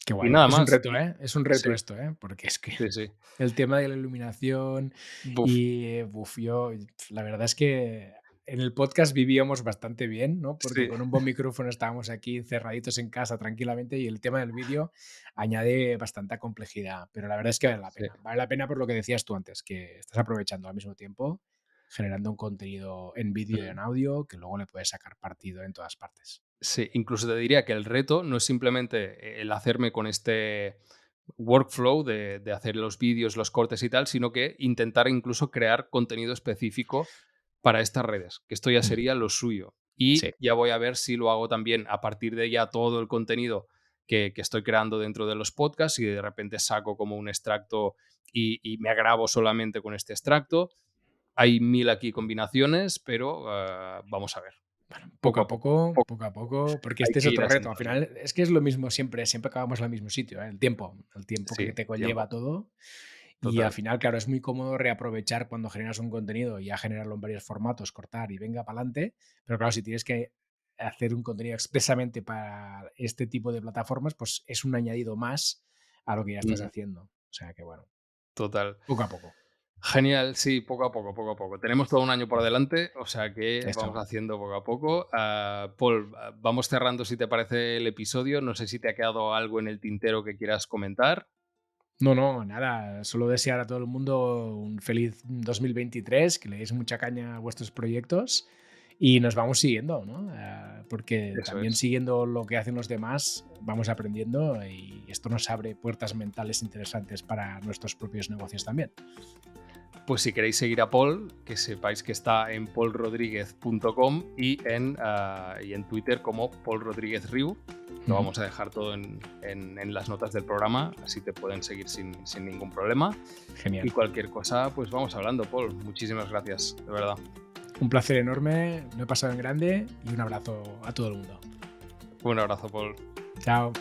Qué Y guay. nada Es un más. reto, ¿eh? Es un reto Sí, esto, ¿eh? Porque es que sí, sí. el tema de la iluminación Buf, y, yo la verdad es que en el podcast vivíamos bastante bien, ¿no? Porque sí, con un buen micrófono estábamos aquí encerraditos en casa tranquilamente y el tema del vídeo añade bastante complejidad, pero la verdad es que vale la sí. pena. Vale la pena por lo que decías tú antes, que estás aprovechando al mismo tiempo, generando un contenido en vídeo y Mm. en audio que luego le puedes sacar partido en todas partes. Sí, incluso te diría que el reto no es simplemente el hacerme con este workflow de hacer los vídeos, los cortes y tal, sino que intentar incluso crear contenido específico para estas redes, que esto ya Mm, sería lo suyo. sí. Y ya voy a ver si lo hago también a partir de ya todo el contenido que estoy creando dentro de los podcasts y de repente saco como un extracto y me grabo solamente con este extracto. Hay 1000 aquí combinaciones, pero vamos a ver, poco a poco. Poco a poco, porque Hay este es que ir otro reto. Al asentándolo. final es que es lo mismo siempre, siempre acabamos al mismo sitio, ¿eh? El tiempo que Sí, te conlleva tiempo, todo. Y al total. final, claro, es muy cómodo reaprovechar cuando generas un contenido y ya generarlo en varios formatos, cortar y venga para adelante. Pero claro, si tienes que hacer un contenido expresamente para este tipo de plataformas, pues es un añadido más a lo que ya estás Ujú, haciendo. O sea que bueno, total. poco a poco. Genial, sí, poco a poco, poco a poco. Tenemos todo un año por Mm, delante, o sea que vamos Eso. haciendo poco a poco. Paul, vamos cerrando si te parece el episodio. No sé si te ha quedado algo en el tintero que quieras comentar. No, no, nada. Solo desear a todo el mundo un feliz 2023, que le deis mucha caña a vuestros proyectos y nos vamos siguiendo, ¿no? Porque Eso también es. siguiendo lo que hacen los demás, vamos aprendiendo y esto nos abre puertas mentales interesantes para nuestros propios negocios también. Pues si queréis seguir a Paul, que sepáis que está en paulrodríguez.com y en Twitter como Paul Rodríguez Riu. Lo Ujú. vamos a dejar todo en las notas del programa, así te pueden seguir sin ningún problema. Y Genial. cualquier cosa, pues vamos hablando, Paul. Muchísimas gracias, de verdad. Un placer enorme, lo he pasado en grande y un abrazo a todo el mundo. Un abrazo, Paul. Chao.